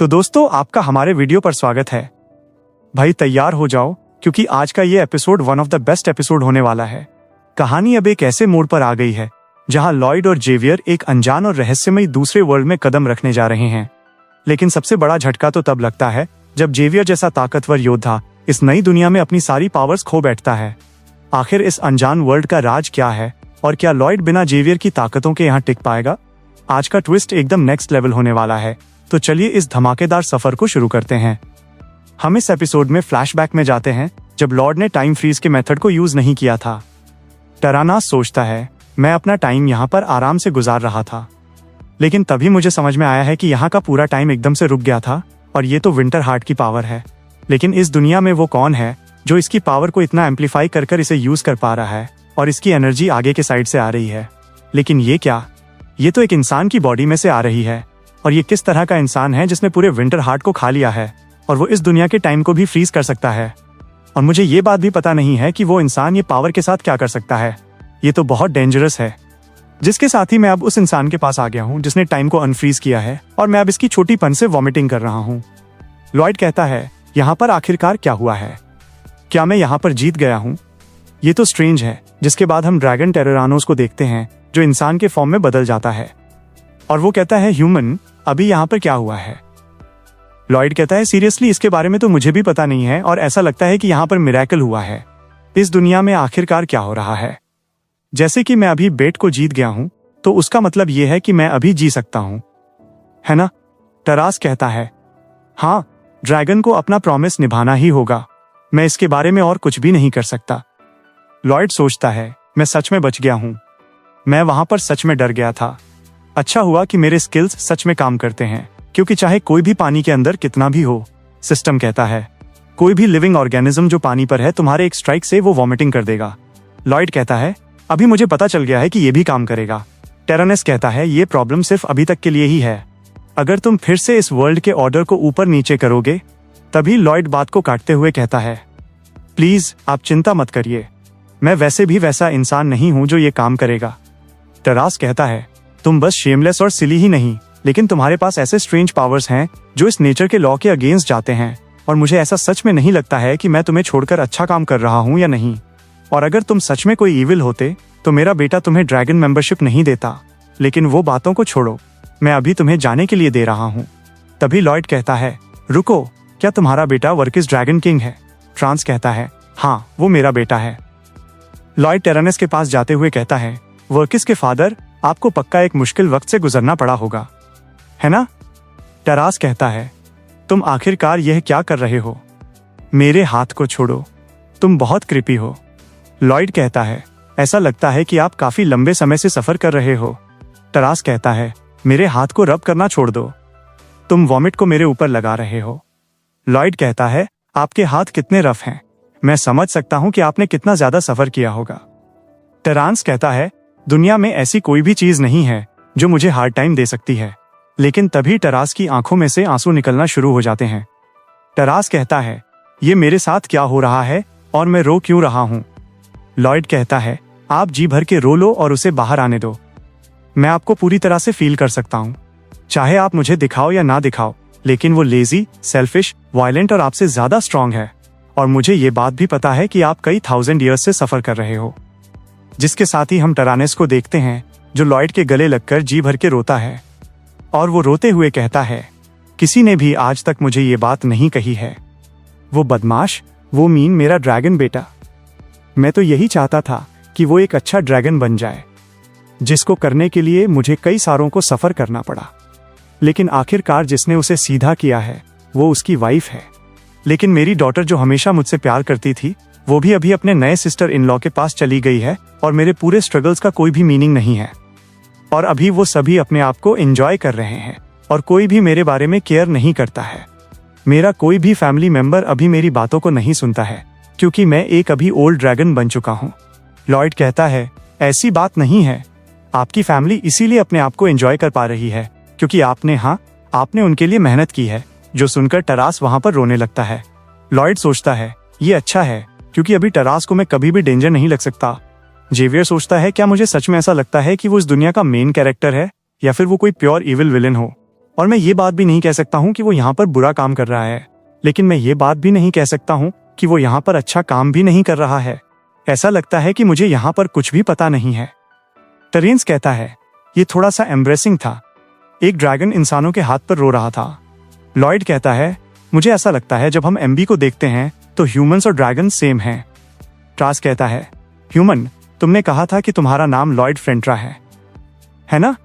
तो दोस्तों, आपका हमारे वीडियो पर स्वागत है। भाई तैयार हो जाओ, क्योंकि आज का ये episode one of the best episode होने वाला है। कहानी अब एक ऐसे मोड़ पर आ गई है जहां लॉयड और जेवियर एक अनजान और रहस्यमयी दूसरे वर्ल्ड में कदम रखने जा रहे हैं। लेकिन सबसे बड़ा झटका तो तब लगता है जब जेवियर जैसा ताकतवर योद्धा इस नई दुनिया में अपनी सारी पावर्स खो बैठता है। आखिर इस अनजान वर्ल्ड का राज क्या है और क्या लॉयड बिना जेवियर की ताकतों के यहाँ टिक पाएगा? आज का ट्विस्ट एकदम नेक्स्ट लेवल होने वाला है, तो चलिए इस धमाकेदार सफर को शुरू करते हैं। हम इस एपिसोड में फ्लैशबैक में जाते हैं जब लॉर्ड ने टाइम फ्रीज के मेथड को यूज नहीं किया था। टरानास सोचता है, मैं अपना टाइम यहाँ पर आराम से गुजार रहा था, लेकिन तभी मुझे समझ में आया है कि यहाँ का पूरा टाइम एकदम से रुक गया था और ये तो विंटर हार्ट की पावर है। लेकिन इस दुनिया में वो कौन है जो इसकी पावर को इतना एम्पलीफाई कर इसे यूज कर पा रहा है और इसकी एनर्जी आगे के साइड से आ रही है? लेकिन ये क्या? ये तो एक इंसान की बॉडी में से आ रही है। और ये किस तरह का इंसान है जिसने पूरे विंटर हार्ट को खा लिया है और वो इस दुनिया के टाइम को भी फ्रीज कर सकता है? और मुझे ये बात भी पता नहीं है कि वो इंसान ये पावर के साथ क्या कर सकता है। ये तो बहुत डेंजरस है। जिसके साथ ही मैं अब उस इंसान के पास आ गया हूँ जिसने टाइम को अनफ्रीज किया है और मैं अब इसकी छोटी पन से वॉमिटिंग कर रहा हूँ। लॉयड कहता है, यहाँ पर आखिरकार क्या हुआ है? क्या मैं यहाँ पर जीत गया हूँ? ये तो स्ट्रेंज है। जिसके बाद हम ड्रैगन टेरेरानोस को देखते हैं जो इंसान के फॉर्म में बदल जाता है और वो कहता है, ह्यूमन, अभी यहाँ पर क्या हुआ है? लॉयड कहता है, सीरियसली इसके बारे में तो मुझे भी पता नहीं है और ऐसा लगता है कि यहाँ पर मिरेकल हुआ है। इस दुनिया में आखिरकार क्या हो रहा है? जैसे कि मैं अभी बेट को जीत गया हूँ तो उसका मतलब ये है कि मैं अभी जी सकता हूँ, है ना? टरास कहता है, हाँ, ड्रैगन को अपना प्रॉमिस निभाना ही होगा। मैं इसके बारे में और कुछ भी नहीं कर सकता। लॉयड सोचता है, मैं सच में बच गया हूँ। मैं वहां पर सच में डर गया था। अच्छा हुआ कि मेरे स्किल्स सच में काम करते हैं, क्योंकि चाहे कोई भी पानी के अंदर कितना भी हो, सिस्टम कहता है, कोई भी लिविंग ऑर्गेनिज्म जो पानी पर है, तुम्हारे एक स्ट्राइक से वो वॉमिटिंग कर देगा। लॉयड कहता है, अभी मुझे पता चल गया है कि ये भी काम करेगा। टेरानस कहता है, ये प्रॉब्लम सिर्फ अभी तक के लिए ही है। अगर तुम फिर से इस वर्ल्ड के ऑर्डर को ऊपर नीचे करोगे। तभी लॉयड बात को काटते हुए कहता है, प्लीज आप चिंता मत करिए, मैं वैसे भी वैसा इंसान नहीं हूं जो ये काम करेगा। टरास कहता है, तुम बस शेमलेस और सिली ही नहीं, लेकिन तुम्हारे पास ऐसे स्ट्रेंज पावर्स हैं जो इस नेचर के लॉ के अगेंस्ट जाते हैं और मुझे ऐसा सच में नहीं लगता है कि मैं तुम्हें छोड़कर अच्छा काम कर रहा हूँ या नहीं। और अगर तुम सच में कोई ईविल होते तो मेरा बेटा तुम्हें ड्रैगन मेंबरशिप नहीं देता। लेकिन वो बातों को छोड़ो, मैं अभी तुम्हें जाने के लिए दे रहा हूँ। तभी लॉयड कहता है, रुको, क्या तुम्हारा बेटा वर्किस ड्रैगन किंग है? ट्रांस कहता है, हाँ, वो मेरा बेटा है। लॉयड टेरानस के पास जाते हुए कहता है, वर्किस के फादर, आपको पक्का एक मुश्किल वक्त से गुजरना पड़ा होगा, है ना? टरास कहता है, तुम आखिरकार यह क्या कर रहे हो? मेरे हाथ को छोड़ो, तुम बहुत क्रिपी हो। लॉयड कहता है, ऐसा लगता है कि आप काफी लंबे समय से सफर कर रहे हो। टरास कहता है, मेरे हाथ को रब करना छोड़ दो, तुम वॉमिट को मेरे ऊपर लगा रहे हो। लॉयड कहता है, आपके हाथ कितने रफ हैं, मैं समझ सकता हूं कि आपने कितना ज्यादा सफर किया होगा। टरांस कहता है, दुनिया में ऐसी कोई भी चीज नहीं है जो मुझे हार्ड टाइम दे सकती है। लेकिन तभी टरास की आंखों में से आंसू निकलना शुरू हो जाते हैं। टरास कहता है, ये मेरे साथ क्या हो रहा है और मैं रो क्यों रहा हूं? लॉयड कहता है, आप जी भर के रो लो और उसे बाहर आने दो। मैं आपको पूरी तरह से फील कर सकता हूं, चाहे आप मुझे दिखाओ या ना दिखाओ, लेकिन वो लेजी, सेल्फिश, वायलेंट और आपसे ज्यादा स्ट्रांग है। और मुझे ये बात भी पता है कि आप कई 1000 ईयर्स से सफर कर रहे हो। जिसके साथ ही हम टरानस को देखते हैं जो लॉयड के गले लगकर जी भर के रोता है और वो रोते हुए कहता है, किसी ने भी आज तक मुझे ये बात नहीं कही है। वो बदमाश, वो मीन मेरा ड्रैगन बेटा। मैं तो यही चाहता था कि वो एक अच्छा ड्रैगन बन जाए, जिसको करने के लिए मुझे कई सालों को सफर करना पड़ा। लेकिन आखिरकार जिसने उसे सीधा किया है वो उसकी वाइफ है। लेकिन मेरी डॉटर जो हमेशा मुझसे प्यार करती थी, वो भी अभी अपने नए सिस्टर इन लॉ के पास चली गई है और मेरे पूरे स्ट्रगल्स का कोई भी मीनिंग नहीं है। और अभी वो सभी अपने आप को एंजॉय कर रहे हैं और कोई भी मेरे बारे में केयर नहीं करता है। मेरा कोई भी फैमिली मेंबर अभी मेरी बातों को नहीं सुनता है, क्योंकि मैं एक अभी ओल्ड ड्रैगन बन चुका हूँ। लॉयड कहता है, ऐसी बात नहीं है, आपकी फैमिली इसीलिए अपने आप को एंजॉय कर पा रही है क्योंकि आपने उनके लिए मेहनत की है। जो सुनकर टरास वहां पर रोने लगता है। लॉयड सोचता है, ये अच्छा है, क्योंकि अभी टरास को मैं कभी भी डेंजर नहीं लग सकता। जेवियर सोचता है, क्या मुझे सच में ऐसा लगता है कि वो इस दुनिया का मेन कैरेक्टर है या फिर वो कोई प्योर इविल विलेन हो? और मैं ये बात भी नहीं कह सकता हूँ कि वो यहाँ पर बुरा काम कर रहा है, लेकिन मैं ये बात भी नहीं कह सकता हूँ कि वो यहाँ पर अच्छा काम भी नहीं कर रहा है। ऐसा लगता है कि मुझे यहाँ पर कुछ भी पता नहीं है। टेरेंस कहता है, ये थोड़ा सा एम्ब्रेसिंग था। एक ड्रैगन इंसानों के हाथ पर रो रहा था। लॉयड कहता है, मुझे ऐसा लगता है जब हम एमबी को देखते हैं तो ह्यूमंस और ड्रैगन सेम हैं। ट्रास कहता है, ह्यूमन, तुमने कहा था कि तुम्हारा नाम लॉयड फ्रेंट्रा है ना?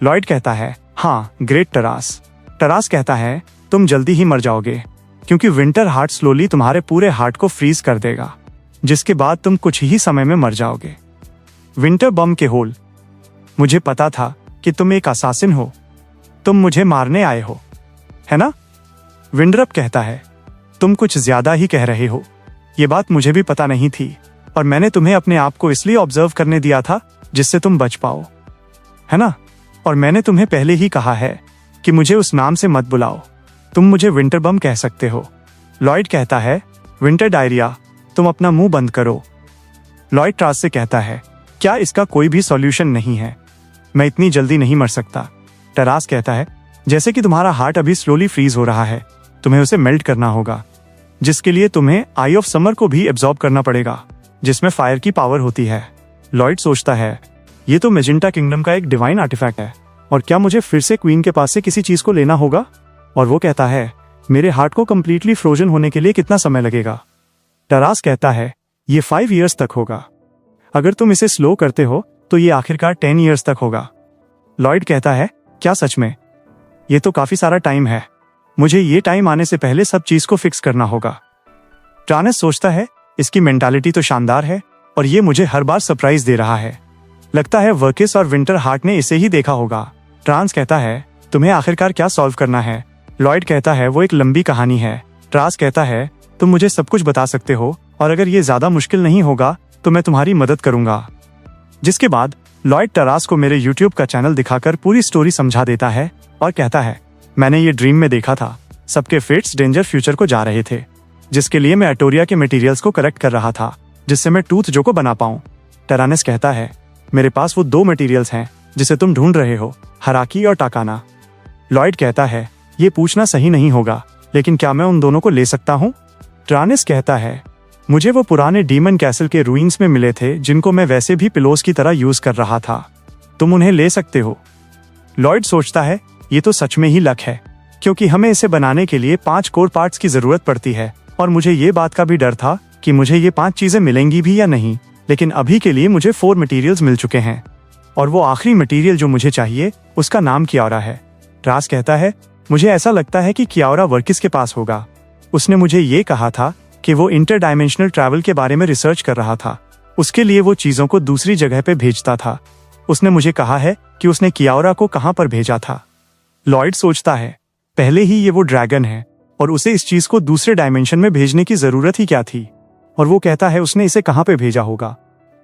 लॉयड कहता है, हाँ ग्रेट टरास। टरास कहता है, तुम जल्दी ही मर जाओगे क्योंकि विंटर हार्ट स्लोली तुम्हारे पूरे हार्ट को फ्रीज कर देगा, जिसके बाद तुम कुछ ही समय में मर जाओगे। विंटर बम के होल, मुझे पता था कि तुम एक असासिन हो, तुम मुझे मारने आए हो, है ना? विंडरअप कहता है, तुम कुछ ज्यादा ही कह रहे हो, ये बात मुझे भी पता नहीं थी और मैंने तुम्हें अपने आप को इसलिए ऑब्जर्व करने दिया था जिससे तुम बच पाओ, है ना? और मैंने तुम्हें पहले ही कहा है कि मुझे उस नाम से मत बुलाओ, तुम मुझे विंटर बम कह सकते हो। लॉयड कहता है, विंटर डायरिया, तुम अपना मुंह बंद करो। लॉयड ट्रास से कहता है, क्या इसका कोई भी सॉल्यूशन नहीं है? मैं इतनी जल्दी नहीं मर सकता। टरास कहता है, जैसे कि तुम्हारा हार्ट अभी स्लोली फ्रीज हो रहा है, तुम्हें उसे मेल्ट करना होगा, जिसके लिए तुम्हें आई ऑफ समर को भी एब्जॉर्ब करना पड़ेगा, जिसमें फायर की पावर होती है। लॉयड सोचता है, ये तो मेजेंटा किंगडम का एक डिवाइन आर्टिफैक्ट है, और क्या मुझे फिर से क्वीन के पास से किसी चीज को लेना होगा? और वो कहता है, मेरे हार्ट को कंप्लीटली फ्रोजन होने के लिए कितना समय लगेगा? टरास कहता है, ये 5 इयर्स तक होगा। अगर तुम इसे स्लो करते हो तो ये आखिरकार 10 इयर्स तक होगा। लॉयड कहता है, क्या सच में? ये तो काफी सारा टाइम है, मुझे ये टाइम आने से पहले सब चीज को फिक्स करना होगा। ट्रानस सोचता है, इसकी मेंटालिटी तो शानदार है और ये मुझे हर बार सरप्राइज दे रहा है। लगता है वर्किस और विंटर हार्ट ने इसे ही देखा होगा। ट्रांस कहता है, तुम्हें आखिरकार क्या सॉल्व करना है? लॉयड कहता है, वो एक लंबी कहानी है। ट्रांस कहता है, तुम मुझे सब कुछ बता सकते हो और अगर ये ज्यादा मुश्किल नहीं होगा तो मैं तुम्हारी मदद करूंगा। जिसके बाद लॉयड टरास को मेरे YouTube का चैनल दिखाकर पूरी स्टोरी समझा देता है और कहता है, मैंने ये ड्रीम में देखा था, सबके फेट्स डेंजर फ्यूचर को जा रहे थे, जिसके लिए मैं एटोरिया के मटेरियल्स को कलेक्ट कर रहा था जिससे मैं टूथ जो को बना पाऊं। टेरानस कहता है, मेरे पास वो 2 मटेरियल्स हैं जिसे तुम ढूंढ रहे हो, हराकी और टाकाना। लॉयड कहता है, ये पूछना सही नहीं होगा, लेकिन क्या मैं उन दोनों को ले सकता हूँ? टेरानस कहता है, मुझे वो पुराने डीमन कैसल के रूइंस में मिले थे जिनको मैं वैसे भी पिलोस की तरह यूज कर रहा था, तुम उन्हें ले सकते हो। लॉयड सोचता है, ये तो सच में ही लक है, क्योंकि हमें इसे बनाने के लिए 5 कोर पार्ट्स की जरूरत पड़ती है और मुझे ये बात का भी डर था कि मुझे ये 5 चीजें मिलेंगी भी या नहीं, लेकिन अभी के लिए मुझे 4 मटेरियल्स मिल चुके हैं और वो आखिरी मटेरियल जो मुझे चाहिए उसका नाम कियारा है। ट्रास कहता है, मुझे ऐसा लगता है कि कियारा वर्किस के पास होगा। उसने मुझे ये कहा था कि वो इंटरडायमेंशनल ट्रैवल के बारे में रिसर्च कर रहा था, उसके लिए वो चीजों को दूसरी जगह पे भेजता था। उसने मुझे कहा है कि उसने कियारा को कहाँ पर भेजा था। लॉयड सोचता है, पहले ही ये वो ड्रैगन है और उसे इस चीज को दूसरे डायमेंशन में भेजने की जरूरत ही क्या थी, और वो कहता है उसने इसे कहाँ पे भेजा होगा।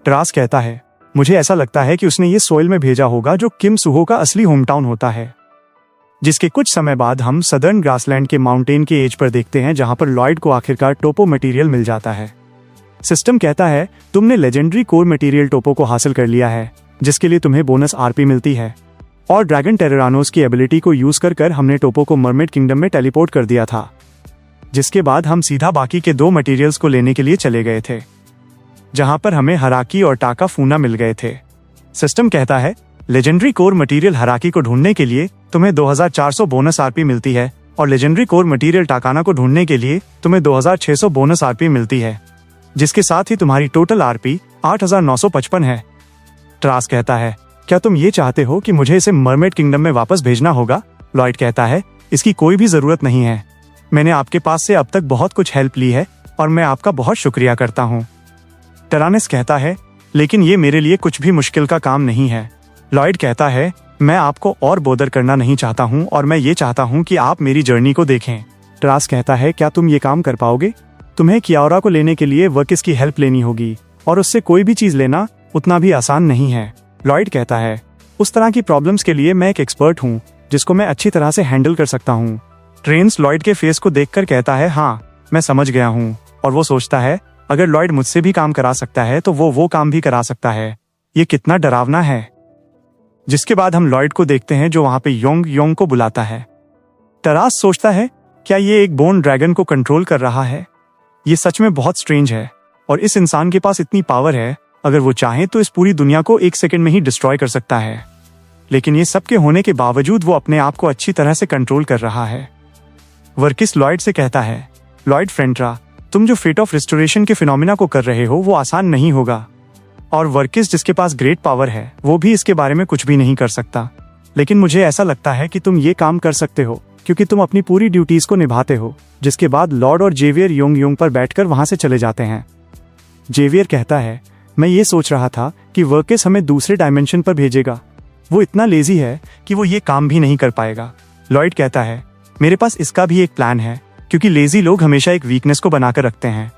ट्रास कहता है, मुझे ऐसा लगता है कि उसने ये सोइल में भेजा होगा जो किम सुहो का असली होम टाउन होता है। जिसके कुछ समय बाद हम सदर्न ग्रासलैंड के माउंटेन के एज पर देखते हैं जहां पर लॉयड को आखिरकार टोपो मटेरियल मिल जाता है। सिस्टम कहता है, तुमने लेजेंडरी कोर मटेरियल टोपो को हासिल कर लिया है, जिसके लिए तुम्हें बोनस आरपी मिलती है, और ड्रैगन टेरेरानोस की एबिलिटी को यूज कर हमने टोपो को मरमेड किंगडम में टेलीपोर्ट कर दिया था। जिसके बाद हम सीधा बाकी के 2 मटेरियल्स को लेने के लिए चले गए थे, जहां पर हमें हराकी और टाका फूना मिल गए थे। सिस्टम कहता है, लेजेंडरी कोर मटेरियल हराकी को ढूंढने के लिए तुम्हें 2400 बोनस आरपी मिलती है और लेजेंडरी कोर मटेरियल टाकाना को ढूंढने के लिए तुम्हें 2600 बोनस आरपी मिलती है, जिसके साथ ही तुम्हारी टोटल आरपी 8955 है। ट्रास कहता है, क्या तुम ये चाहते हो कि मुझे इसे मरमेड किंगडम में वापस भेजना होगा? लॉयड कहता है, इसकी कोई भी जरूरत नहीं है, मैंने आपके पास से अब तक बहुत कुछ हेल्प ली है और मैं आपका बहुत शुक्रिया करता हूँ। टेरानस कहता है, लेकिन ये मेरे लिए कुछ भी मुश्किल का काम नहीं है। लॉयड कहता है, मैं आपको और बोदर करना नहीं चाहता हूँ और मैं ये चाहता हूँ कि आप मेरी जर्नी को देखें। ट्रास कहता है, क्या तुम ये काम कर पाओगे? तुम्हें कियारा को लेने के लिए वर्किस की हेल्प लेनी होगी और उससे कोई भी चीज लेना उतना भी आसान नहीं है। लॉयड कहता है, उस तरह की प्रॉब्लम्स के लिए मैं एक एक्सपर्ट हूँ जिसको मैं अच्छी तरह से हैंडल कर सकता हूँ। ट्रेन्स लॉयड के फेस को देखकर कहता है, हाँ मैं समझ गया हूँ, और वो सोचता है, अगर लॉयड मुझसे भी काम करा सकता है तो वो काम भी करा सकता है। ये कितना डरावना है। जिसके बाद हम लॉयड को देखते हैं जो वहां पे योंग योंग को बुलाता है। तरास सोचता है क्या ये एक बोन ड्रैगन को कंट्रोल कर रहा है। ये सच में बहुत स्ट्रेंज है और इस इंसान के पास इतनी पावर है, अगर वो चाहे तो इस पूरी दुनिया को 1 सेकंड में ही डिस्ट्रॉय कर सकता है। लेकिन ये सब के होने के बावजूद वो अपने आप को अच्छी तरह से कंट्रोल कर रहा है। वर्किस लॉयड से कहता है, लॉयड फ्रेंट्रा, तुम जो फेट ऑफ रिस्टोरेशन के फिनोमिना को कर रहे हो वो आसान नहीं होगा। और वर्किस जिसके पास ग्रेट पावर है वो भी इसके बारे में कुछ भी नहीं कर सकता। लेकिन मुझे ऐसा लगता है कि तुम ये काम कर सकते हो क्योंकि तुम अपनी पूरी ड्यूटीज को निभाते हो। जिसके बाद लॉर्ड और जेवियर योंग योंग पर बैठकर वहां से चले जाते हैं। जेवियर कहता है, मैं ये सोच रहा था कि वर्किस हमें दूसरे डायमेंशन पर भेजेगा। वो इतना लेजी है कि वो ये काम भी नहीं कर पाएगा। लॉयड कहता है, मेरे पास इसका भी एक प्लान है क्योंकि लेजी लोग हमेशा एक वीकनेस को बनाकर रखते हैं।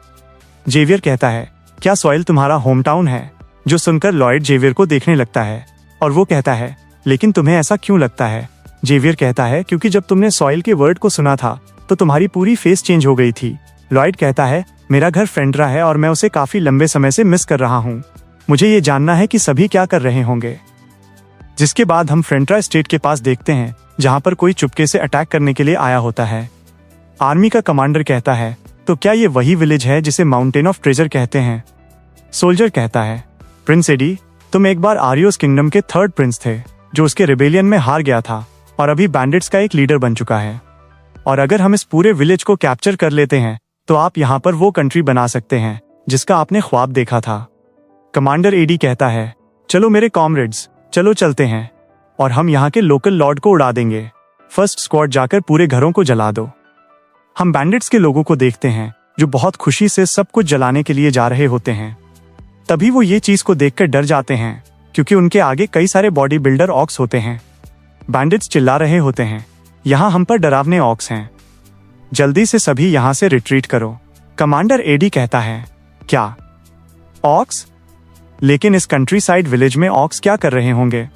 जेवियर कहता है, क्या सॉइल तुम्हारा होम टाउन है? जो सुनकर लॉयड जेवियर को देखने लगता है और वो कहता है, लेकिन तुम्हें ऐसा क्यों लगता है? जेवियर कहता है, क्योंकि जब तुमने सॉइल के वर्ड को सुना था तो तुम्हारी पूरी फेस चेंज हो गई थी। लॉयड कहता है, मेरा घर फ्रेंड्रा है और मैं उसे काफी लंबे समय से मिस कर रहा हूँ। मुझे ये जानना है कि सभी क्या कर रहे होंगे। जिसके बाद हम फ्रेंड्रा स्टेट के पास देखते हैं जहाँ पर कोई चुपके से अटैक करने के लिए आया होता है। आर्मी का कमांडर कहता है, तो क्या ये वही विलेज है जिसे माउंटेन ऑफ ट्रेजर कहते हैं? सोल्जर कहता है, प्रिंस एडी, तुम एक बार आरियोस किंगडम के 3rd प्रिंस थे जो उसके रिबेलियन में हार गया था और अभी बैंडिट्स का एक लीडर बन चुका है। और अगर हम इस पूरे विलेज को कैप्चर कर लेते हैं तो आप यहाँ पर वो कंट्री बना सकते हैं जिसका आपने ख्वाब देखा था। कमांडर एडी कहता है, चलो मेरे कॉमरेड्स, चलो चलते हैं और हम यहाँ के लोकल लॉर्ड को उड़ा देंगे। फर्स्ट स्क्वाड जाकर पूरे घरों को जला दो। हम बैंडिट्स के लोगों को देखते हैं जो बहुत खुशी से सब कुछ जलाने के लिए जा रहे होते हैं। तभी वो ये चीज को देखकर डर जाते हैं क्योंकि उनके आगे कई सारे बॉडी बिल्डर ऑक्स होते हैं। बैंडिट्स चिल्ला रहे होते हैं, यहाँ हम पर डरावने ऑक्स हैं, जल्दी से सभी यहाँ से रिट्रीट करो। कमांडर एडी कहता है, क्या ऑक्स? लेकिन इस कंट्री साइड विलेज में ऑक्स क्या कर रहे होंगे?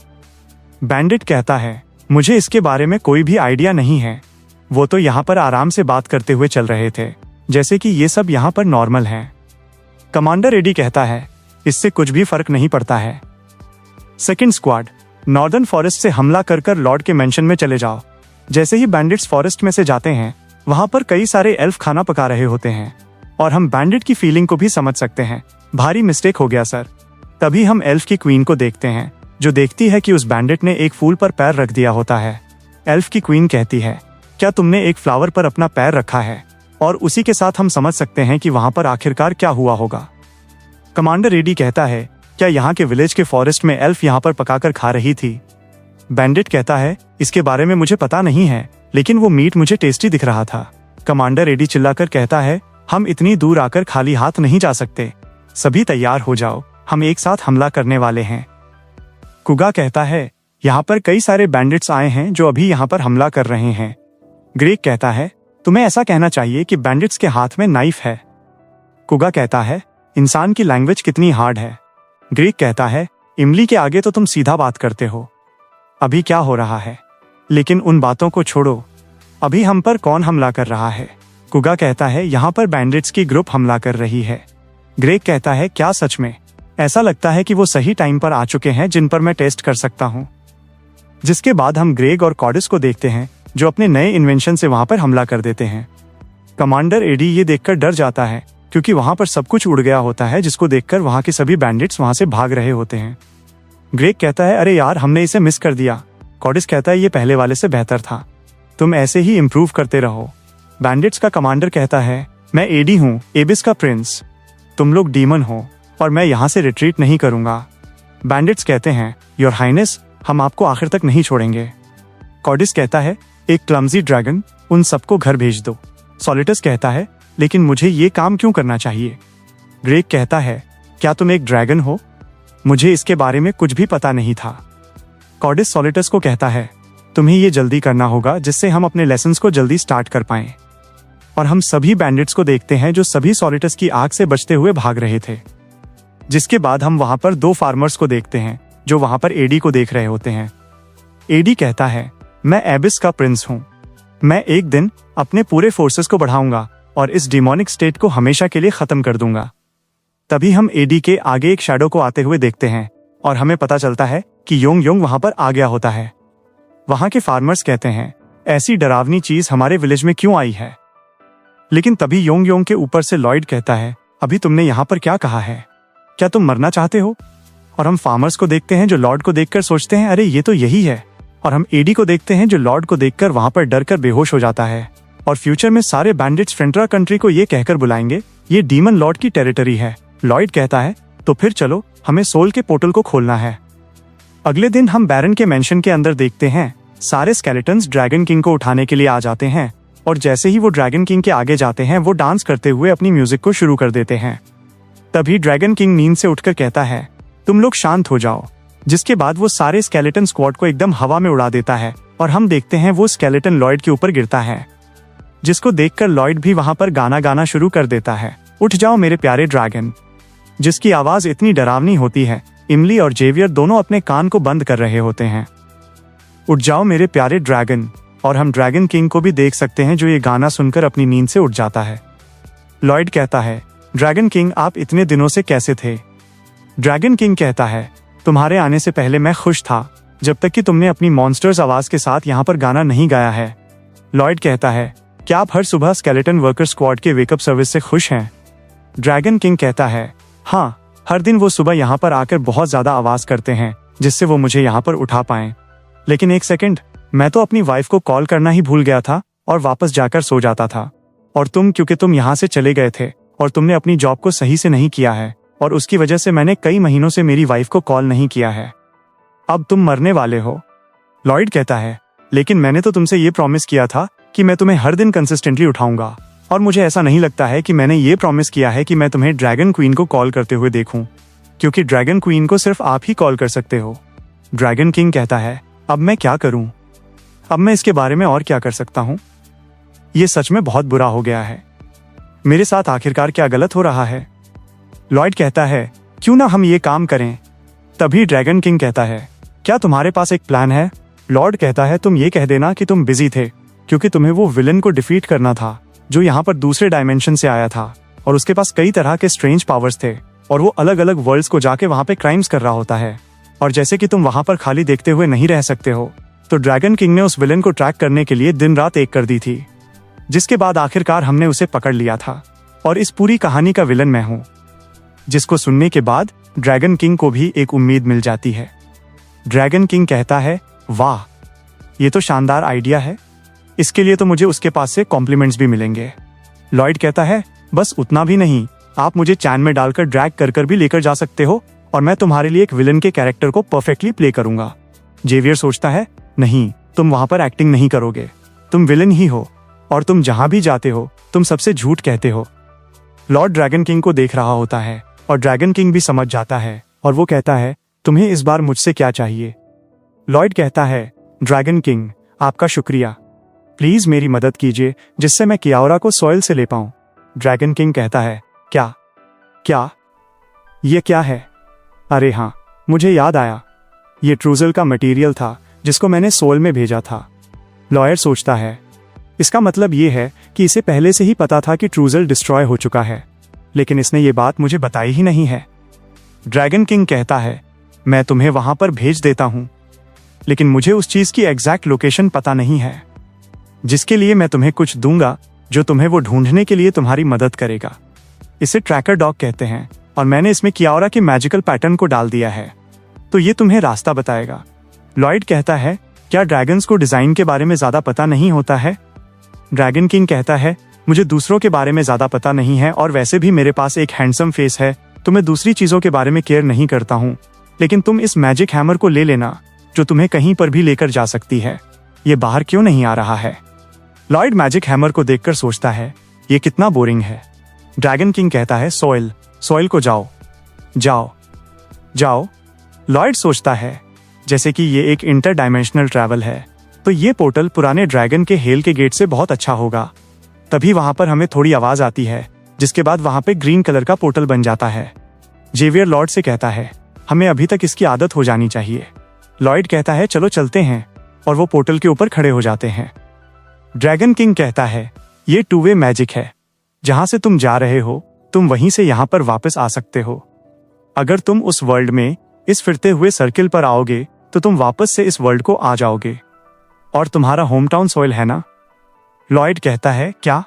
बैंडिट कहता है, मुझे इसके बारे में कोई भी आइडिया नहीं है। वो तो यहाँ पर आराम से बात करते हुए चल रहे थे, जैसे कि ये सब यहाँ पर नॉर्मल है। कमांडर एडी कहता है, इससे कुछ भी फर्क नहीं पड़ता है। सेकंड स्क्वाड, नॉर्दर्न फॉरेस्ट से हमला कर लॉर्ड के मेंशन में चले जाओ। जैसे ही बैंडिट्स फॉरेस्ट में से जाते हैं वहां पर कई सारे एल्फ खाना पका रहे होते हैं और हम बैंडिट की फीलिंग को भी समझ सकते हैं। भारी मिस्टेक हो गया सर। तभी हम एल्फ की क्वीन को देखते हैं जो देखती है कि उस बैंडिट ने एक फूल पर पैर रख दिया होता है। एल्फ की क्वीन कहती है, क्या तुमने एक फ्लावर पर अपना पैर रखा है? और उसी के साथ हम समझ सकते हैं कि वहां पर आखिरकार क्या हुआ होगा। कमांडर एडी कहता है, क्या यहाँ के विलेज के फॉरेस्ट में एल्फ यहाँ पर पकाकर खा रही थी? बैंडिट कहता है, इसके बारे में मुझे पता नहीं है, लेकिन वो मीट मुझे टेस्टी दिख रहा था। कमांडर एडी चिल्लाकर कहता है, हम इतनी दूर आकर खाली हाथ नहीं जा सकते। सभी तैयार हो जाओ, हम एक साथ हमला करने वाले हैं। कुगा कहता है, यहाँ पर कई सारे बैंडिट्स आए हैं जो अभी यहाँ पर हमला कर रहे हैं। ग्रेग कहता है, तुम्हें ऐसा कहना चाहिए कि बैंडिट्स के हाथ में नाइफ है। कुगा कहता है, इंसान की लैंग्वेज कितनी हार्ड है। ग्रेग कहता है, इमली के आगे तो तुम सीधा बात करते हो। अभी क्या हो रहा है? लेकिन उन बातों को छोड़ो, अभी हम पर कौन हमला कर रहा है? कुगा कहता है, यहाँ पर बैंडिट्स की ग्रुप हमला कर रही है। ग्रेग कहता है, क्या सच में? ऐसा लगता है कि वो सही टाइम पर आ चुके हैं जिन पर मैं टेस्ट कर सकता हूँ। जिसके बाद हम ग्रेग और कॉडिस को देखते हैं जो अपने नए इन्वेंशन से वहां पर हमला कर देते हैं। कमांडर एडी ये देखकर डर जाता है क्योंकि वहां पर सब कुछ उड़ गया होता है, जिसको देखकर वहां के सभी बैंडिट्स वहां से भाग रहे होते हैं। ग्रेग कहता है, अरे यार, हमने इसे मिस कर दिया। कॉडिस कहता है, ये पहले वाले से बेहतर था, तुम ऐसे ही इम्प्रूव करते रहो। बैंडिट्स का कमांडर कहता है, मैं एडी हूँ, एबिस का प्रिंस। तुम लोग डीमन हो और मैं यहाँ से रिट्रीट नहीं करूंगा। बैंडिट्स कहते हैं, योर हाइनेस, हम आपको आखिर तक नहीं छोड़ेंगे। कॉडिस कहता है, एक क्लमजी ड्रैगन, उन सबको घर भेज दो। सॉलिटस कहता है, लेकिन मुझे ये काम क्यों करना चाहिए? ग्रेग कहता है, क्या तुम एक ड्रैगन हो? मुझे इसके बारे में कुछ भी पता नहीं था। कॉडिस सॉलिटस को कहता है, तुम्हें ये जल्दी करना होगा जिससे हम अपने लेसन्स को जल्दी स्टार्ट कर पाएं। और हम सभी बैंडिट्स को देखते हैं जो सभी सॉलिटस की आग से बचते हुए भाग रहे थे। जिसके बाद हम वहां पर 2 फार्मर्स को देखते हैं जो वहां पर एडी को देख रहे होते हैं। एडी कहता है, मैं एबिस का प्रिंस हूँ। मैं एक दिन अपने पूरे फोर्सेस को बढ़ाऊंगा और इस डिमोनिक स्टेट को हमेशा के लिए खत्म कर दूंगा। तभी हम एडी के आगे एक शैडो को आते हुए देखते हैं और हमें पता चलता है कि योंग योंग वहां पर आ गया होता है। वहां के फार्मर्स कहते हैं, ऐसी डरावनी चीज हमारे विलेज में क्यों आई है? लेकिन तभी योंग योंग के ऊपर से लॉयड कहता है, अभी तुमने यहाँ पर क्या कहा है? क्या तुम मरना चाहते हो? और हम फार्मर्स को देखते हैं जो लॉर्ड को देखकर सोचते हैं, अरे ये तो यही है। और हम एडी को देखते हैं जो लॉर्ड को देखकर वहां पर डर कर बेहोश हो जाता है। और फ्यूचर में सारे बैंडिट्स फ्रेंट्रा कंट्री को ये कहकर बुलाएंगे, ये डीमन लॉर्ड की टेरिटरी है। लॉयड कहता है, तो फिर चलो, हमें सोल के पोर्टल को खोलना है। अगले दिन हम बैरन के मेंशन के अंदर देखते हैं, सारे स्केलेटन्स ड्रैगन किंग को उठाने के लिए आ जाते हैं। और जैसे ही वो ड्रैगन किंग के आगे जाते हैं, वो डांस करते हुए अपनी म्यूजिक को शुरू कर देते हैं। तभी ड्रैगन किंग नींद से उठकर कहता है, तुम लोग शांत हो जाओ। जिसके बाद वो सारे स्केलेटन स्क्वाड को एकदम हवा में उड़ा देता है और हम देखते हैं वो स्केलेटन लॉयड के ऊपर गिरता है, जिसको देखकर लॉयड भी वहां पर गाना गाना शुरू कर देता है, उठ जाओ मेरे प्यारे ड्रैगन, जिसकी आवाज इतनी डरावनी होती है, इमली और जेवियर दोनों अपने कान को बंद कर रहे होते हैं। उठ जाओ मेरे प्यारे ड्रैगन। और हम ड्रैगन किंग को भी देख सकते हैं जो ये गाना सुनकर अपनी नींद से उठ जाता है। लॉयड कहता है, ड्रैगन किंग आप इतने दिनों से कैसे थे? ड्रैगन किंग कहता है, तुम्हारे आने से पहले मैं खुश था, जब तक कि तुमने अपनी मॉन्स्टर्स आवाज के साथ यहाँ पर गाना नहीं गाया है। लॉयड कहता है, क्या आप हर सुबह स्केलेटन वर्कर स्क्वाड के वेकअप सर्विस से खुश हैं? ड्रैगन किंग कहता है, हाँ, हर दिन वो सुबह यहाँ पर आकर बहुत ज्यादा आवाज करते हैं जिससे वो मुझे यहाँ पर उठा पाएं। लेकिन एक सेकंड, मैं तो अपनी वाइफ को कॉल करना ही भूल गया था और वापस जाकर सो जाता था। और क्योंकि तुम यहाँ से चले गए थे और तुमने अपनी जॉब को सही से नहीं किया है और उसकी वजह से मैंने कई महीनों से मेरी वाइफ को कॉल नहीं किया है। अब तुम मरने वाले हो। लॉयड कहता है, लेकिन मैंने तो तुमसे ये प्रॉमिस किया था कि मैं तुम्हें हर दिन कंसिस्टेंटली उठाऊंगा, और मुझे ऐसा नहीं लगता है कि मैंने ये प्रॉमिस किया है कि मैं तुम्हें ड्रैगन क्वीन को कॉल करते हुए देखूं, क्योंकि ड्रैगन क्वीन को सिर्फ आप ही कॉल कर सकते हो। ड्रैगन किंग कहता है, अब मैं क्या करूं? अब मैं इसके बारे में और क्या कर सकता हूं? ये सच में बहुत बुरा हो गया है। मेरे साथ आखिरकार क्या गलत हो रहा है? लॉयड कहता है, क्यों ना हम ये काम करें? तभी ड्रैगन किंग कहता है, क्या तुम्हारे पास एक प्लान है? लॉर्ड कहता है, तुम ये कह देना कि तुम बिजी थे, क्योंकि तुम्हें वो विलन को डिफीट करना था जो यहाँ पर दूसरे डायमेंशन से आया था और उसके पास कई तरह के स्ट्रेंज पावर्स थे और वो अलग अलग वर्ल्ड्स को जाके वहाँ पे क्राइम्स कर रहा होता है। और जैसे कि तुम वहाँ पर खाली देखते हुए नहीं रह सकते हो, तो ड्रैगन किंग ने उस विलन को ट्रैक करने के लिए दिन रात एक कर दी थी, जिसके बाद आखिरकार हमने उसे पकड़ लिया था और इस पूरी कहानी का विलन मैं हूँ। जिसको सुनने के बाद ड्रैगन किंग को भी एक उम्मीद मिल जाती है। ड्रैगन किंग कहता है, वाह, ये तो शानदार आइडिया है, इसके लिए तो मुझे उसके पास से कॉम्प्लीमेंट्स भी मिलेंगे। लॉयड कहता है, बस उतना भी नहीं, आप मुझे चैन में डालकर ड्रैग कर भी लेकर जा सकते हो और मैं तुम्हारे लिए एक विलन के कैरेक्टर को परफेक्टली प्ले करूंगा। जेवियर सोचता है, नहीं, तुम वहां पर एक्टिंग नहीं करोगे, तुम विलन ही हो और तुम जहां भी जाते हो तुम सबसे झूठ कहते हो। लॉर्ड ड्रैगन किंग को देख रहा होता है और ड्रैगन किंग भी समझ जाता है और वो कहता है, तुम्हें इस बार मुझसे क्या चाहिए? लॉयड कहता है, ड्रैगन किंग, आपका शुक्रिया, प्लीज मेरी मदद कीजिए जिससे मैं कियाओरा को सॉइल से ले पाऊं। ड्रैगन किंग कहता है, क्या ये क्या है? अरे हाँ, मुझे याद आया, ये ट्रूजल का मटेरियल था जिसको मैंने सोल में भेजा था। लॉयर सोचता है, इसका मतलब ये है कि इसे पहले से ही पता था कि ट्रूजल डिस्ट्रॉय हो चुका है, लेकिन इसने ये बात मुझे बताई ही नहीं है। ड्रैगन किंग कहता है, मैं तुम्हें वहां पर भेज देता हूं, लेकिन मुझे उस चीज की एग्जैक्ट लोकेशन पता नहीं है, जिसके लिए मैं तुम्हें कुछ दूंगा जो तुम्हें वो ढूंढने के लिए तुम्हारी मदद करेगा। इसे ट्रैकर डॉग कहते हैं और मैंने इसमें कियाओरा के मैजिकल पैटर्न को डाल दिया है, तो ये तुम्हें रास्ता बताएगा। लॉयड कहता है, क्या ड्रैगन्स को डिजाइन के बारे में ज्यादा पता नहीं होता है? ड्रैगन किंग कहता है, मुझे दूसरों के बारे में ज्यादा पता नहीं है और वैसे भी मेरे पास एक हैंडसम फेस है, तो मैं दूसरी चीजों के बारे में केयर नहीं करता हूँ, लेकिन तुम इस मैजिक हैमर को ले लेना जो तुम्हें कहीं पर भी लेकर जा सकती है। ये बाहर क्यों नहीं आ रहा है? लॉयड मैजिक हैमर को देखकर सोचता है, ये कितना बोरिंग है। ड्रैगन किंग कहता है, सॉइल को जाओ। लॉयड सोचता है, जैसे कि ये एक इंटर डायमेंशनल ट्रैवल है, तो ये पोर्टल पुराने ड्रैगन के हेल के गेट से बहुत अच्छा होगा। तभी वहां पर हमें थोड़ी आवाज आती है, जिसके बाद वहां पे ग्रीन कलर का पोर्टल बन जाता है। जेवियर लॉर्ड से कहता है, हमें अभी तक इसकी आदत हो जानी चाहिए। लॉयड कहता है, चलो चलते हैं, और वो पोर्टल के ऊपर खड़े हो जाते हैं। ड्रैगन किंग कहता है, ये 2-वे मैजिक है, जहां से तुम जा रहे हो तुम वहीं से यहाँ पर वापस आ सकते हो। अगर तुम उस वर्ल्ड में इस फिरते हुए सर्किल पर आओगे तो तुम वापस से इस वर्ल्ड को आ जाओगे। और तुम्हारा होम टाउन सॉइल है ना? लॉयड कहता है, क्या?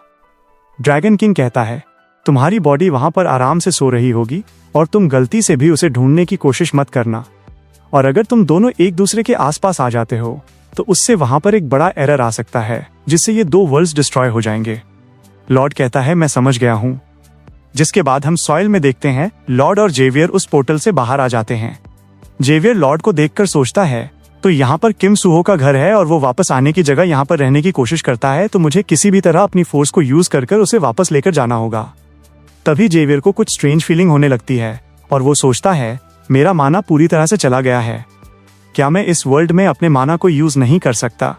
ड्रैगन किंग कहता है, तुम्हारी बॉडी वहां पर आराम से सो रही होगी और तुम गलती से भी उसे ढूंढने की कोशिश मत करना। और अगर तुम दोनों एक दूसरे के आसपास आ जाते हो तो उससे वहां पर एक बड़ा एरर आ सकता है जिससे ये 2 वर्ल्ड्स डिस्ट्रॉय हो जाएंगे। लॉर्ड कहता है, मैं समझ गया हूं। जिसके बाद हम सॉइल में देखते हैं लॉर्ड और जेवियर उस पोर्टल से बाहर आ जाते हैं। जेवियर लॉर्ड को देखकर सोचता है, तो यहाँ पर किम सुहो का घर है और वो वापस आने की जगह यहाँ पर रहने की कोशिश करता है, तो मुझे किसी भी तरह अपनी फोर्स को यूज कर उसे वापस लेकर जाना होगा। तभी जेवियर को कुछ स्ट्रेंज फीलिंग होने लगती है और वो सोचता है, मेरा माना पूरी तरह से चला गया है, क्या मैं इस वर्ल्ड में अपने माना को यूज नहीं कर सकता?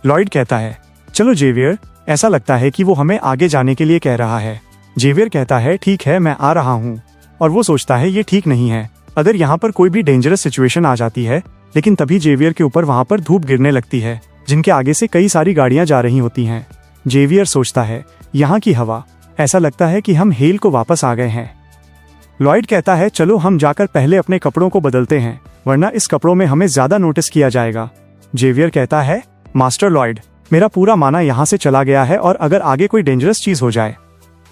लॉयड कहता है, चलो जेवियर, ऐसा लगता है कि वो हमें आगे जाने के लिए कह रहा है। जेवियर कहता है, ठीक है, मैं आ रहा हूँ। और वो सोचता है ये ठीक नहीं है, अगर यहाँ पर कोई भी डेंजरस सिचुएशन आ जाती है। लेकिन तभी जेवियर के ऊपर वहां पर धूप गिरने लगती है जिनके आगे से कई सारी गाड़ियां जा रही होती हैं। जेवियर सोचता है, यहाँ की हवा, ऐसा लगता है कि हम हेल को वापस आ गए हैं। लॉयड कहता है, चलो हम जाकर पहले अपने कपड़ों को बदलते हैं, वरना इस कपड़ों में हमें ज्यादा नोटिस किया जाएगा। जेवियर कहता है, मास्टर लॉयड, मेरा पूरा माना यहाँ से चला गया है और अगर आगे कोई डेंजरस चीज हो जाए।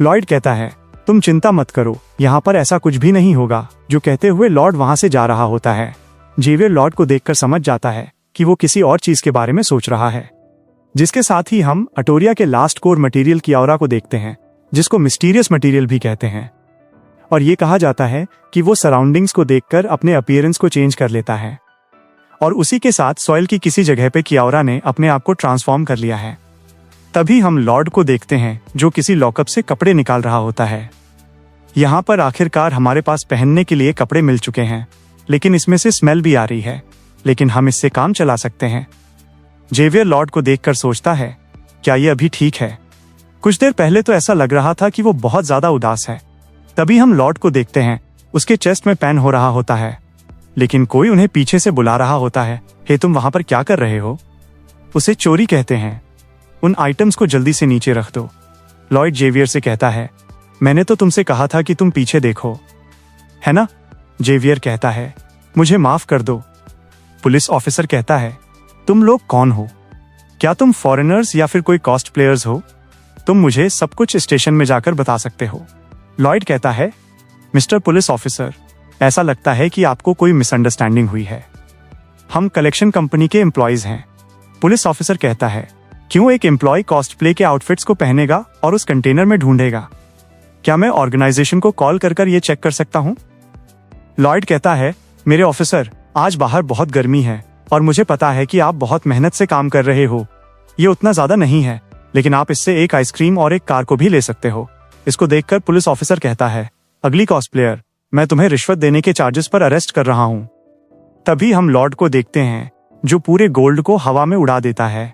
लॉयड कहता है, तुम चिंता मत करो, यहाँ पर ऐसा कुछ भी नहीं होगा। जो कहते हुए लॉर्ड वहां से जा रहा होता है। जेवियर लॉर्ड को देखकर समझ जाता है कि वो किसी और चीज के बारे में सोच रहा है। जिसके साथ ही हम अटोरिया के लास्ट कोर मटेरियल कियाओरा को देखते हैं, जिसको मिस्टीरियस मटेरियल भी कहते हैं। और ये कहा जाता है कि वो सराउंडिंग्स को देखकर अपने अपीयरेंस को चेंज कर लेता है। और उसी के साथ सॉइल की किसी जगह पे कियाओरा ने अपने आप को ट्रांसफॉर्म कर लिया है। तभी हम लॉर्ड को देखते हैं जो किसी लॉकअप से कपड़े निकाल रहा होता है। यहाँ पर आखिरकार हमारे पास पहनने के लिए कपड़े मिल चुके हैं, लेकिन इसमें से स्मेल भी आ रही है, लेकिन हम इससे काम चला सकते हैं। जेवियर लॉर्ड को देखकर सोचता है, क्या ये अभी ठीक है? कुछ देर पहले तो ऐसा लग रहा था कि वो बहुत ज्यादा उदास है। तभी हम लॉर्ड को देखते हैं, उसके चेस्ट में पेन हो रहा होता है, लेकिन कोई उन्हें पीछे से बुला रहा होता है, हे तुम वहां पर क्या कर रहे हो? उसे चोरी कहते हैं। उन आइटम्स को जल्दी से नीचे रख दो। लॉयड जेवियर से कहता है, मैंने तो तुमसे कहा था कि तुम पीछे देखो, है ना? जेवियर कहता है, मुझे माफ कर दो। पुलिस ऑफिसर कहता है, तुम लोग कौन हो? क्या तुम फॉरेनर्स या फिर कोई कॉस्ट प्लेयर्स हो? तुम मुझे सब कुछ स्टेशन में जाकर बता सकते हो। लॉयड कहता है, मिस्टर पुलिस ऑफिसर, ऐसा लगता है कि आपको कोई मिसअंडरस्टैंडिंग हुई है। हम कलेक्शन कंपनी के एम्प्लॉयज हैं। पुलिस ऑफिसर कहता है, क्यों एक एम्प्लॉय कॉस्ट प्ले के आउटफिट्स को पहनेगा और उस कंटेनर में ढूंढेगा? क्या मैं ऑर्गेनाइजेशन को कॉल कर ये चेक कर सकता हूँ? लॉयड कहता है, मेरे ऑफिसर, आज बाहर बहुत गर्मी है और मुझे पता है कि आप बहुत मेहनत से काम कर रहे हो। ये उतना ज्यादा नहीं है, लेकिन आप इससे एक आइसक्रीम और एक कार को भी ले सकते हो। इसको देखकर पुलिस ऑफिसर कहता है, अगली कॉस्प्लेयर, मैं तुम्हें रिश्वत देने के चार्जेस पर अरेस्ट कर रहा हूँ। तभी हम लॉर्ड को देखते हैं जो पूरे गोल्ड को हवा में उड़ा देता है।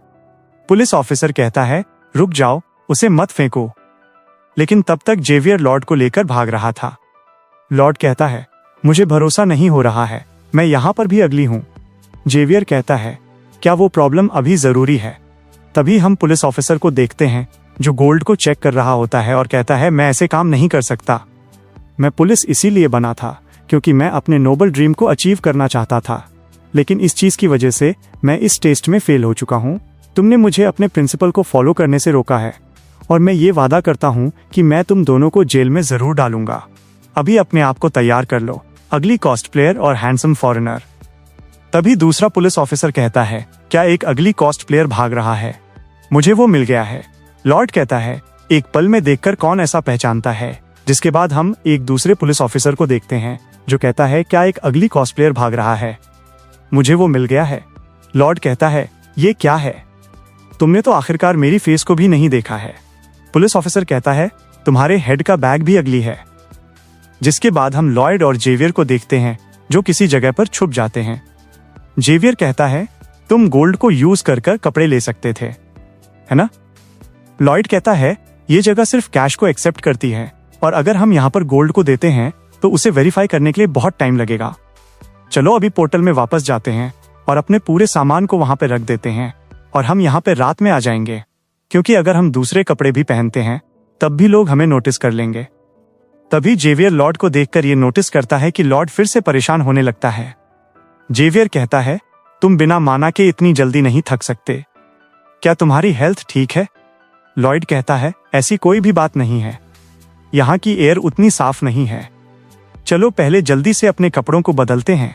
पुलिस ऑफिसर कहता है, रुक जाओ, उसे मत फेंको। लेकिन तब तक जेवियर लॉर्ड को लेकर भाग रहा था। लॉर्ड कहता है, मुझे भरोसा नहीं हो रहा है, मैं यहाँ पर भी अगली हूँ। जेवियर कहता है, क्या वो प्रॉब्लम अभी जरूरी है? तभी हम पुलिस ऑफिसर को देखते हैं जो गोल्ड को चेक कर रहा होता है और कहता है, मैं ऐसे काम नहीं कर सकता। मैं पुलिस इसीलिए बना था क्योंकि मैं अपने नोबल ड्रीम को अचीव करना चाहता था, लेकिन इस चीज की वजह से मैं इस टेस्ट में फेल हो चुका हूँ। तुमने मुझे अपने प्रिंसिपल को फॉलो करने से रोका है और मैं ये वादा करता हूँ कि मैं तुम दोनों को जेल में जरूर डालूंगा। अभी अपने आप को तैयार कर लो, अगली कॉस्ट प्लेयर और हैंडसम फॉरेनर। तभी दूसरा पुलिस ऑफिसर कहता है, क्या एक अगली कॉस्ट प्लेयर भाग रहा है? मुझे वो मिल गया है। लॉर्ड कहता है, एक पल में देखकर कौन ऐसा पहचानता है? जिसके बाद हम एक दूसरे पुलिस ऑफिसर को देखते हैं जो कहता है, क्या एक अगली कॉस्ट प्लेयर भाग रहा है? मुझे वो मिल गया है। लॉर्ड कहता है, ये क्या है? तुमने तो आखिरकार मेरी फेस को भी नहीं देखा है। पुलिस ऑफिसर कहता है, तुम्हारे हेड का बैग भी अगली है। जिसके बाद हम लॉयड और जेवियर को देखते हैं जो किसी जगह पर छुप जाते हैं। जेवियर कहता है, तुम गोल्ड को यूज कर कपड़े ले सकते थे, है ना? लॉयड कहता है, ये जगह सिर्फ कैश को एक्सेप्ट करती है और अगर हम यहाँ पर गोल्ड को देते हैं तो उसे वेरीफाई करने के लिए बहुत टाइम लगेगा। चलो अभी पोर्टल में वापस जाते हैं और अपने पूरे सामान को वहां पे रख देते हैं और हम यहाँ पे रात में आ जाएंगे, क्योंकि अगर हम दूसरे कपड़े भी पहनते हैं तब भी लोग हमें नोटिस कर लेंगे। तभी जेवियर लॉर्ड को देखकर ये नोटिस करता है कि लॉर्ड फिर से परेशान होने लगता है। जेवियर कहता है, तुम बिना माना के इतनी जल्दी नहीं थक सकते। क्या तुम्हारी हेल्थ ठीक है? लॉर्ड कहता है, ऐसी कोई भी बात नहीं है। यहाँ की एयर उतनी साफ नहीं है। चलो पहले जल्दी से अपने कपड़ों को बदलते हैं।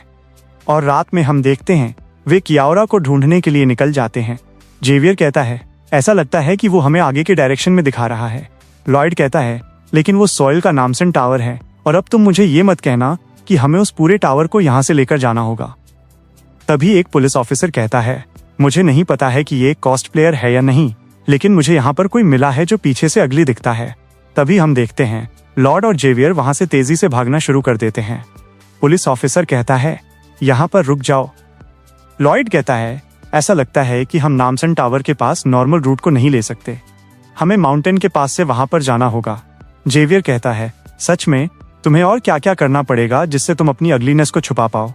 और रात में हम देखते हैं वे कियाओरा को ढूंढने के लिए निकल जाते हैं। जेवियर कहता है, ऐसा लगता है कि वो हमें आगे के डायरेक्शन में दिखा रहा है। लॉयड कहता है, लेकिन वो सॉइल का नामसन टावर है और अब तुम मुझे ये मत कहना कि हमें उस पूरे टावर को यहाँ से लेकर जाना होगा। तभी एक पुलिस ऑफिसर कहता है, मुझे नहीं पता है कि ये कॉस्ट प्लेयर है या नहीं, लेकिन मुझे यहाँ पर कोई मिला है जो पीछे से अगली दिखता है। तभी हम देखते हैं लॉर्ड और जेवियर वहां से तेजी से भागना शुरू कर देते हैं। पुलिस ऑफिसर कहता है, यहाँ पर रुक जाओ। लॉयड कहता है, ऐसा लगता है कि हम नामसन टावर के पास नॉर्मल रूट को नहीं ले सकते, हमें माउंटेन के पास से वहां पर जाना होगा। जेवियर कहता है, सच में? तुम्हें और क्या क्या करना पड़ेगा जिससे तुम अपनी अगलीनेस को छुपा पाओ?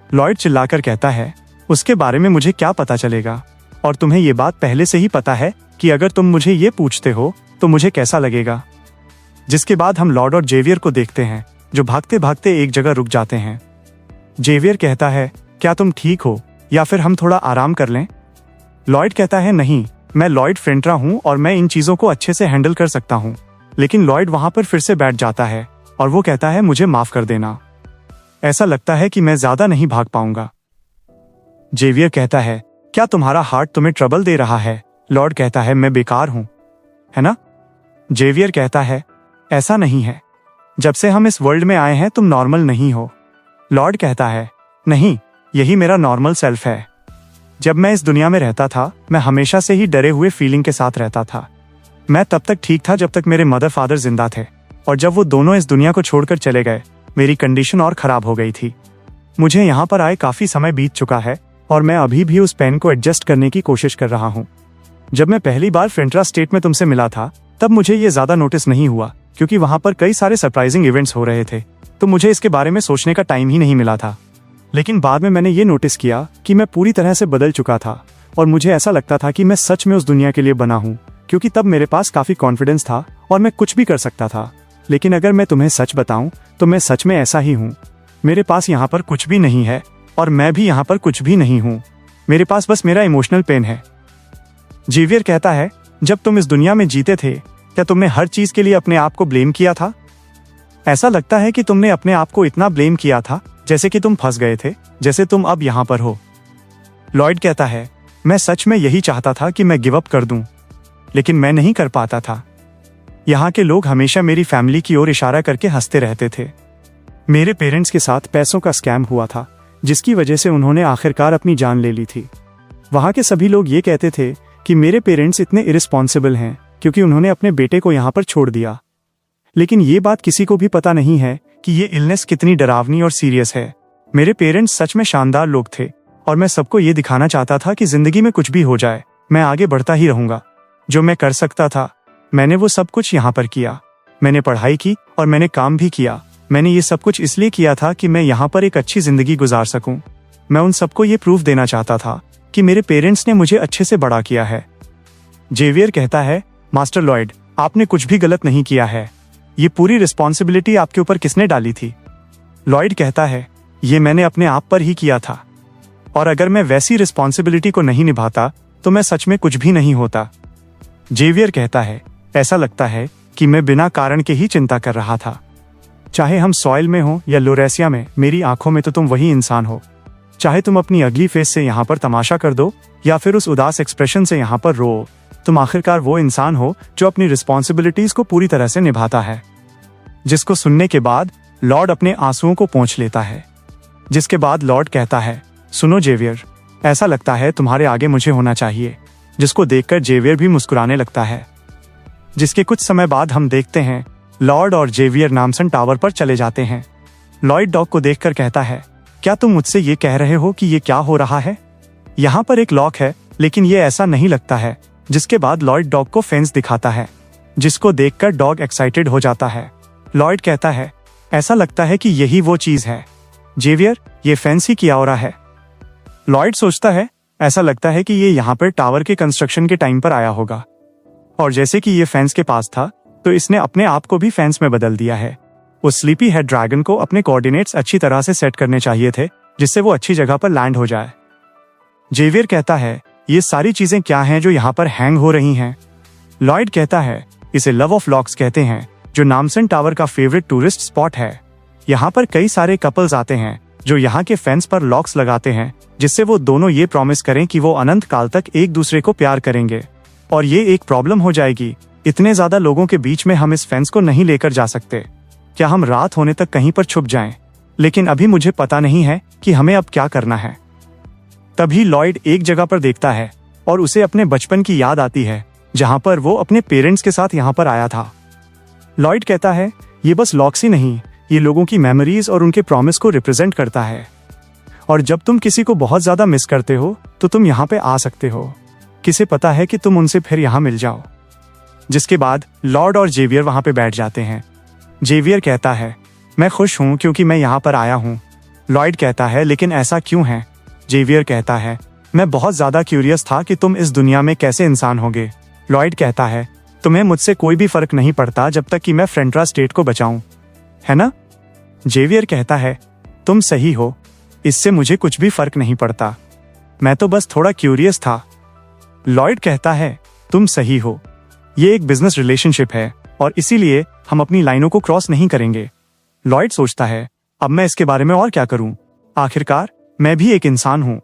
लॉयड चिल्लाकर कहता है, उसके बारे में मुझे क्या पता चलेगा, और तुम्हें ये बात पहले से ही पता है कि अगर तुम मुझे ये पूछते हो तो मुझे कैसा लगेगा। जिसके बाद हम लॉर्ड और जेवियर को देखते हैं जो भागते भागते एक जगह रुक जाते हैं। जेवियर कहता है, क्या तुम ठीक हो या फिर हम थोड़ा आराम कर लें? लॉयड कहता है, नहीं, मैं लॉयड फ्रेंट्रा हूँ और मैं इन चीजों को अच्छे से हैंडल कर सकता हूँ। लेकिन लॉयड वहां पर फिर से बैठ जाता है और वो कहता है, मुझे माफ कर देना, ऐसा लगता है कि मैं ज्यादा नहीं भाग पाऊंगा। जेवियर कहता है, क्या तुम्हारा हार्ट तुम्हें ट्रबल दे रहा है? लॉर्ड कहता है, मैं बेकार हूं, है ना? जेवियर कहता है, ऐसा नहीं है, जब से हम इस वर्ल्ड में आए हैं तुम नॉर्मल नहीं हो। लॉर्ड कहता है, नहीं, यही मेरा नॉर्मल सेल्फ है। जब मैं इस दुनिया में रहता था मैं हमेशा से ही डरे हुए फीलिंग के साथ रहता था। मैं तब तक ठीक था जब तक मेरे मदर फादर जिंदा थे, और जब वो दोनों इस दुनिया को छोड़कर चले गए मेरी कंडीशन और खराब हो गई थी। मुझे यहाँ पर आए काफी समय बीत चुका है और मैं अभी भी उस पेन को एडजस्ट करने की कोशिश कर रहा हूँ। जब मैं पहली बार फ्रेंट्रा स्टेट में तुमसे मिला था तब मुझे ये ज्यादा नोटिस नहीं हुआ क्योंकि वहां पर कई सारे सरप्राइजिंग इवेंट्स हो रहे थे, तो मुझे इसके बारे में सोचने का टाइम ही नहीं मिला था। लेकिन बाद में मैंने ये नोटिस किया कि मैं पूरी तरह से बदल चुका था और मुझे ऐसा लगता था कि मैं सच में उस दुनिया के लिए बना हूँ, क्योंकि तब मेरे पास काफी कॉन्फिडेंस था और मैं कुछ भी कर सकता था। लेकिन अगर मैं तुम्हें सच बताऊं तो मैं सच में ऐसा ही हूँ। मेरे पास यहाँ पर कुछ भी नहीं है और मैं भी यहाँ पर कुछ भी नहीं हूँ। मेरे पास बस मेरा इमोशनल पेन है। जेवियर कहता है, जब तुम इस दुनिया में जीते थे क्या तुमने हर चीज के लिए अपने आप को ब्लेम किया था? ऐसा लगता है कि तुमने अपने आप को इतना ब्लेम किया था जैसे कि तुम फंस गए थे, जैसे तुम अब यहाँ पर हो। लॉयड कहता है, मैं सच में यही चाहता था कि मैं गिव अप कर दूं, लेकिन मैं नहीं कर पाता था। यहाँ के लोग हमेशा मेरी फैमिली की ओर इशारा करके हंसते रहते थे। मेरे पेरेंट्स के साथ पैसों का स्कैम हुआ था जिसकी वजह से उन्होंने आखिरकार अपनी जान ले ली थी। वहाँ के सभी लोग ये कहते थे कि मेरे पेरेंट्स इतने इरिस्पॉन्सिबल हैं क्योंकि उन्होंने अपने बेटे को यहाँ पर छोड़ दिया। लेकिन ये बात किसी को भी पता नहीं है कि ये इलनेस कितनी डरावनी और सीरियस है। मेरे पेरेंट्स सच में शानदार लोग थे और मैं सबको ये दिखाना चाहता था कि जिंदगी में कुछ भी हो जाए मैं आगे बढ़ता ही रहूंगा। जो मैं कर सकता था मैंने वो सब कुछ यहाँ पर किया। मैंने पढ़ाई की और मैंने काम भी किया। मैंने ये सब कुछ इसलिए किया था कि मैं यहाँ पर एक अच्छी जिंदगी गुजार सकूं। मैं उन सबको ये प्रूफ देना चाहता था कि मेरे पेरेंट्स ने मुझे अच्छे से बड़ा किया है। जेवियर कहता है, मास्टर लॉयड, आपने कुछ भी गलत नहीं किया है। ये पूरी रिस्पॉन्सिबिलिटी आपके ऊपर किसने डाली थी? लॉयड कहता है, ये मैंने अपने आप पर ही किया था, और अगर मैं वैसी रिस्पॉन्सिबिलिटी को नहीं निभाता तो मैं सच में कुछ भी नहीं होता। जेवियर कहता है, ऐसा लगता है कि मैं बिना कारण के ही चिंता कर रहा था। चाहे हम सॉइल में हो या लोरेसिया में, मेरी आंखों में तो तुम वही इंसान हो। चाहे तुम अपनी अगली फेस से यहाँ पर तमाशा कर दो या फिर उस उदास एक्सप्रेशन से यहाँ पर रो, तुम आखिरकार वो इंसान हो जो अपनी रिस्पॉन्सिबिलिटीज को पूरी तरह से निभाता है। जिसको सुनने के बाद लॉर्ड अपने आंसुओं को पोंछ लेता है। जिसके बाद लॉर्ड कहता है, सुनो जेवियर, ऐसा लगता है तुम्हारे आगे मुझे होना चाहिए। जिसको देखकर जेवियर भी मुस्कुराने लगता है। जिसके कुछ समय बाद हम देखते हैं लॉर्ड और जेवियर नामसन टावर पर चले जाते हैं। लॉयड डॉग को देखकर कहता है, क्या तुम मुझसे ये कह रहे हो कि ये क्या हो रहा है? यहाँ पर एक लॉक है लेकिन ये ऐसा नहीं लगता है। जिसके बाद लॉयड डॉग को फेंस दिखाता है, जिसको देखकर डॉग एक्साइटेड हो जाता है। लॉयड कहता है, ऐसा लगता है कि यही वो चीज है। जेवियर, ये फेंस ही कियाओरा है। लॉयड सोचता है, ऐसा लगता है कि ये यहाँ पर टावर के कंस्ट्रक्शन के टाइम पर आया होगा, और जैसे कि ये फेंस के पास था तो इसने अपने आप को भी फेंस में बदल दिया है। उस स्लीपी हेड ड्रैगन को अपने कोऑर्डिनेट्स अच्छी तरह से सेट करने चाहिए थे, जिससे वो अच्छी जगह पर लैंड हो जाए। जेवियर कहता है, ये सारी चीजें क्या हैं जो यहाँ पर हैंग हो रही हैं? लॉयड कहता है, इसे लव ऑफ लॉक्स कहते हैं, जो नामसन टावर का फेवरेट टूरिस्ट स्पॉट है। यहाँ पर कई सारे कपल्स आते हैं जो यहाँ के फेंस पर लॉक्स लगाते हैं, जिससे वो दोनों ये प्रॉमिस करें कि वो अनंत काल तक एक दूसरे को प्यार करेंगे। और ये एक प्रॉब्लम हो जाएगी, इतने ज्यादा लोगों के बीच में हम इस फेंस को नहीं लेकर जा सकते। क्या हम रात होने तक कहीं पर छुप जाएं? लेकिन अभी मुझे पता नहीं है कि हमें अब क्या करना है। तभी लॉयड एक जगह पर देखता है और उसे अपने बचपन की याद आती है, जहां पर वो अपने पेरेंट्स के साथ यहाँ पर आया था। लॉयड कहता है, ये बस लॉक्स ही नहीं, ये लोगों की मेमोरीज और उनके प्रॉमिस को रिप्रेजेंट करता है। और जब तुम किसी को बहुत ज्यादा मिस करते हो तो तुम यहाँ पे आ सकते हो। किसे पता है कि तुम उनसे फिर यहाँ मिल जाओ। जिसके बाद लॉर्ड और जेवियर वहां पे बैठ जाते हैं। जेवियर कहता है, मैं खुश हूं क्योंकि मैं यहाँ पर आया हूँ। लॉयड कहता है, लेकिन ऐसा क्यों है? जेवियर कहता है, मैं बहुत ज्यादा क्यूरियस था कि तुम इस दुनिया में कैसे इंसान होगे। लॉयड कहता है, तुम्हें मुझसे कोई भी फर्क नहीं पड़ता जब तक कि मैं फ्रेंट्रा स्टेट को बचाऊं, है ना? जेवियर कहता है, तुम सही हो, इससे मुझे कुछ भी फर्क नहीं पड़ता, मैं तो बस थोड़ा क्यूरियस था। लॉयड कहता है, तुम सही हो, ये एक बिजनेस रिलेशनशिप है और इसीलिए हम अपनी लाइनों को क्रॉस नहीं करेंगे। लॉयड सोचता है, अब मैं इसके बारे में और क्या करूं? आखिरकार मैं भी एक इंसान हूं,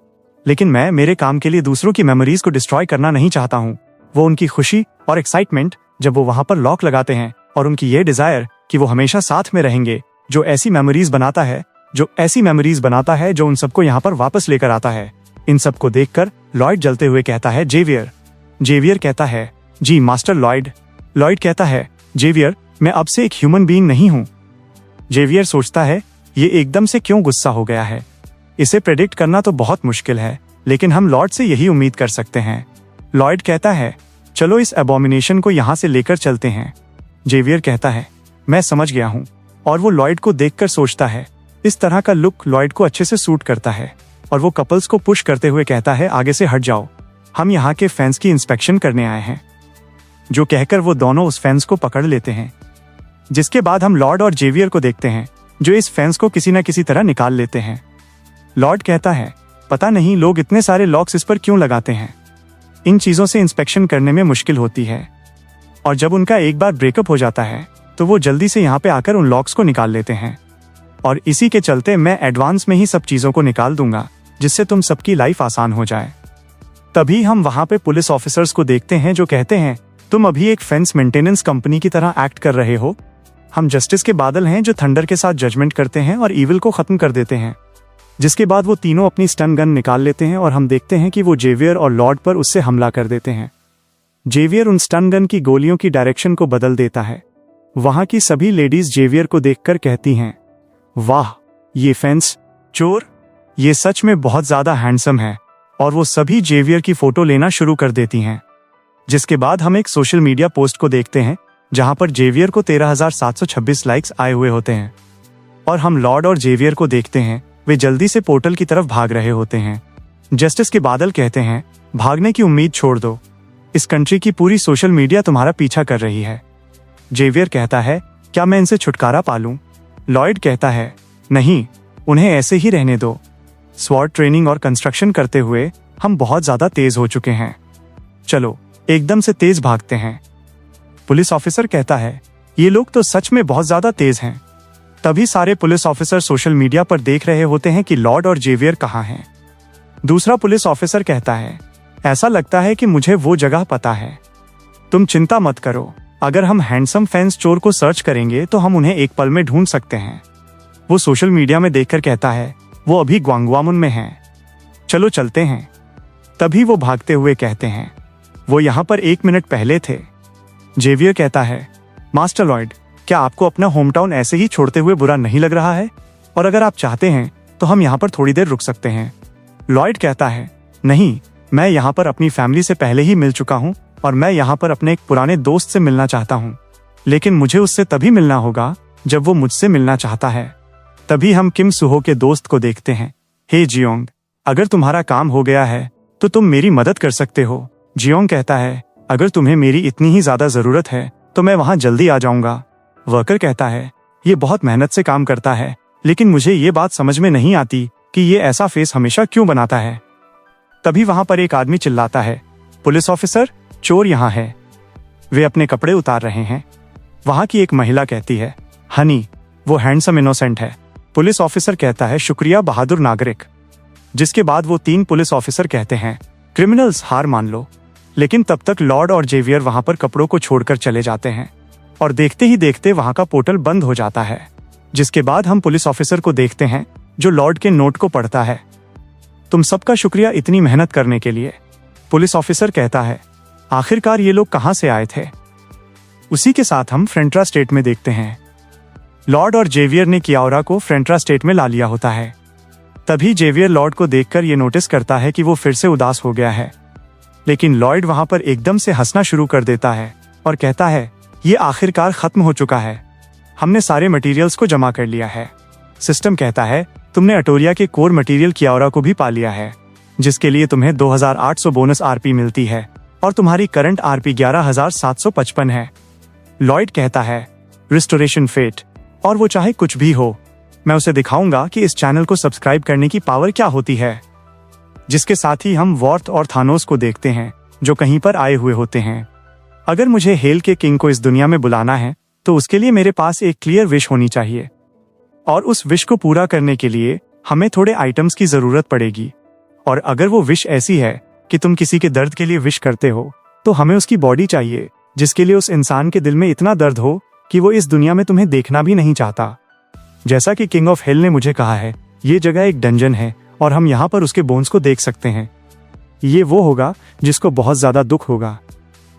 लेकिन मैं मेरे काम के लिए दूसरों की मेमोरीज को डिस्ट्रॉय करना नहीं चाहता हूं। वो उनकी खुशी और एक्साइटमेंट जब वो वहां पर लॉक लगाते हैं, और उनकी ये डिजायर कि वो हमेशा साथ में रहेंगे, जो ऐसी मेमोरीज बनाता है जो उन सबको यहाँ पर वापस लेकर आता है। इन सबको देखकर लॉयड जलते हुए कहता है, जेवियर कहता है, जी मास्टर लॉयड। लॉयड कहता है, जेवियर, मैं अब से एक ह्यूमन बीइंग नहीं हूँ। जेवियर सोचता है, ये एकदम से क्यों गुस्सा हो गया है? इसे प्रेडिक्ट करना तो बहुत मुश्किल है, लेकिन हम लॉर्ड से यही उम्मीद कर सकते हैं। लॉयड कहता है, चलो इस एबोमिनेशन को यहाँ से लेकर चलते हैं। जेवियर कहता है, मैं समझ गया हूँ। और वो लॉयड को देखकर सोचता है, इस तरह का लुक लॉयड को अच्छे से सूट करता है। और वो कपल्स को पुश करते हुए कहता है, आगे से हट जाओ, हम यहाँ के फैंस की इंस्पेक्शन करने आए हैं। जो कहकर वो दोनों उस फैंस को पकड़ लेते हैं। जिसके बाद हम लॉर्ड और जेवियर को देखते हैं, जो इस फैंस को किसी न किसी तरह निकाल लेते हैं। लॉर्ड कहता है, पता नहीं लोग इतने सारे लॉक्स इस पर क्यों लगाते हैं। इन चीजों से इंस्पेक्शन करने में मुश्किल होती है, और जब उनका एक बार ब्रेकअप हो जाता है तो वो जल्दी से यहाँ पे आकर उन लॉक्स को निकाल लेते हैं। और इसी के चलते मैं एडवांस में ही सब चीजों को निकाल दूंगा, जिससे तुम सबकी लाइफ आसान हो जाए। तभी हम वहां पे पुलिस ऑफिसर्स को देखते हैं, जो कहते हैं, तुम अभी एक फेंस मेंटेनेंस कंपनी की तरह एक्ट कर रहे हो। हम जस्टिस के बादल हैं जो थंडर के साथ जजमेंट करते हैं और ईविल को खत्म कर देते हैं। जिसके बाद वो तीनों अपनी स्टन गन निकाल लेते हैं और हम देखते हैं कि वो जेवियर और लॉर्ड पर उससे हमला कर देते हैं। जेवियर उन स्टन गन की गोलियों की डायरेक्शन को बदल देता है। वहां की सभी लेडीज जेवियर को देखकर कहती हैं, वाह, ये फेंस चोर, ये सच में बहुत ज्यादा हैंडसम है। और वो सभी जेवियर की फोटो लेना शुरू कर देती हैं। जिसके बाद हम एक सोशल मीडिया पोस्ट को देखते हैं, जहां पर जेवियर को 13,726 लाइक्स आए हुए होते हैं। और हम लॉर्ड और जेवियर को देखते हैं, वे जल्दी से पोर्टल की तरफ भाग रहे होते हैं। जस्टिस के बादल कहते हैं, भागने की उम्मीद छोड़ दो, इस कंट्री की पूरी सोशल मीडिया तुम्हारा पीछा कर रही है। जेवियर कहता है, क्या मैं इनसे छुटकारा पालूं? लॉयड कहता है, नहीं, उन्हें ऐसे ही रहने दो। स्वॉर्ड ट्रेनिंग और कंस्ट्रक्शन करते हुए हम बहुत ज्यादा तेज हो चुके हैं, चलो एकदम से तेज भागते हैं। पुलिस ऑफिसर कहता है, ये लोग तो सच में बहुत ज्यादा तेज हैं। तभी सारे पुलिस ऑफिसर सोशल मीडिया पर देख रहे होते हैं कि लॉर्ड और जेवियर कहाँ हैं। दूसरा पुलिस ऑफिसर कहता है, ऐसा लगता है कि मुझे वो जगह पता है। तुम चिंता मत करो, अगर हम हैंडसम फेंस चोर को सर्च करेंगे तो हम उन्हें एक पल में ढूंढ सकते हैं। वो सोशल मीडिया में देखकर कहता है, वो अभी ग्वांगवामुन में हैं, चलो चलते हैं। तभी वो भागते हुए कहते हैं, वो यहाँ पर 1 मिनट पहले थे। जेवियर कहता है, मास्टर लॉयड, क्या आपको अपना होम टाउन ऐसे ही छोड़ते हुए बुरा नहीं लग रहा है? और अगर आप चाहते हैं तो हम यहाँ पर थोड़ी देर रुक सकते हैं। लॉयड कहता है, नहीं, मैं यहाँ पर अपनी फैमिली से पहले ही मिल चुका हूँ और मैं यहाँ पर अपने एक पुराने दोस्त से मिलना चाहता हूँ, लेकिन मुझे उससे तभी मिलना होगा जब वो मुझसे मिलना चाहता है। तभी हम किम सुहो के दोस्त को देखते हैं। हे जियोंग, अगर तुम्हारा काम हो गया है तो तुम मेरी मदद कर सकते हो। जियोंग कहता है, अगर तुम्हें मेरी इतनी ही ज्यादा जरूरत है तो मैं वहां जल्दी आ जाऊंगा। वर्कर कहता है, ये बहुत मेहनत से काम करता है, लेकिन मुझे ये बात समझ में नहीं आती कि ये ऐसा फेस हमेशा क्यों बनाता है। तभी वहां पर एक आदमी चिल्लाता है, पुलिस ऑफिसर, चोर यहाँ है। वे अपने कपड़े उतार रहे हैं। वहां की एक महिला कहती है, हनी, वो हैंडसम इनोसेंट है। पुलिस ऑफिसर कहता है, शुक्रिया बहादुर नागरिक। जिसके बाद वो 3 पुलिस ऑफिसर कहते हैं, क्रिमिनल्स, हार मान लो। लेकिन तब तक लॉर्ड और जेवियर वहां पर कपड़ों को छोड़कर चले जाते हैं और देखते ही देखते वहां का पोर्टल बंद हो जाता है। जिसके बाद हम पुलिस ऑफिसर को देखते हैं जो लॉर्ड के नोट को पढ़ता है। तुम सबका शुक्रिया इतनी मेहनत करने के लिए। पुलिस ऑफिसर कहता है, आखिरकार ये लोग कहां से आए थे। उसी के साथ हम फ्रेंट्रा स्टेट में देखते हैं। लॉर्ड और जेवियर ने कियाओरा को फ्रेंट्रा स्टेट में ला लिया होता है। तभी जेवियर लॉर्ड को देखकर ये नोटिस करता है कि वो फिर से उदास हो गया है। लेकिन लॉर्ड वहां पर एकदम से हंसना शुरू कर देता है और कहता है, ये आखिरकार खत्म हो चुका है। हमने सारे मटेरियल्स को जमा कर लिया है। सिस्टम कहता है, तुमने अटोरिया के कोर मटेरियल कियाओरा को भी पा लिया है, जिसके लिए तुम्हें 2800 बोनस आरपी मिलती है और तुम्हारी करंट आरपी 11755 है। लॉयड कहता है, रिस्टोरेशन फेट, और वो चाहे कुछ भी हो, मैं उसे दिखाऊंगा कि इस चैनल को सब्सक्राइब करने की पावर क्या होती है। जिसके साथ ही हम वॉर्थ और थानोस को देखते हैं जो कहीं पर आए हुए होते हैं। अगर मुझे हेल के किंग को इस दुनिया में बुलाना है तो उसके लिए मेरे पास एक क्लियर विश होनी चाहिए, और उस विश को पूरा करने के लिए हमें थोड़े आइटम्स की जरूरत पड़ेगी। और अगर वो विश ऐसी है कि तुम किसी के दर्द के लिए विश करते हो, तो हमें उसकी बॉडी चाहिए जिसके लिए उस इंसान के दिल में इतना दर्द हो कि वो इस दुनिया में तुम्हें देखना भी नहीं चाहता। जैसा कि किंग ऑफ हेल ने मुझे कहा है, ये जगह एक डंजन है और हम यहाँ पर उसके बोन्स को देख सकते हैं। ये वो होगा जिसको बहुत ज्यादा दुख होगा।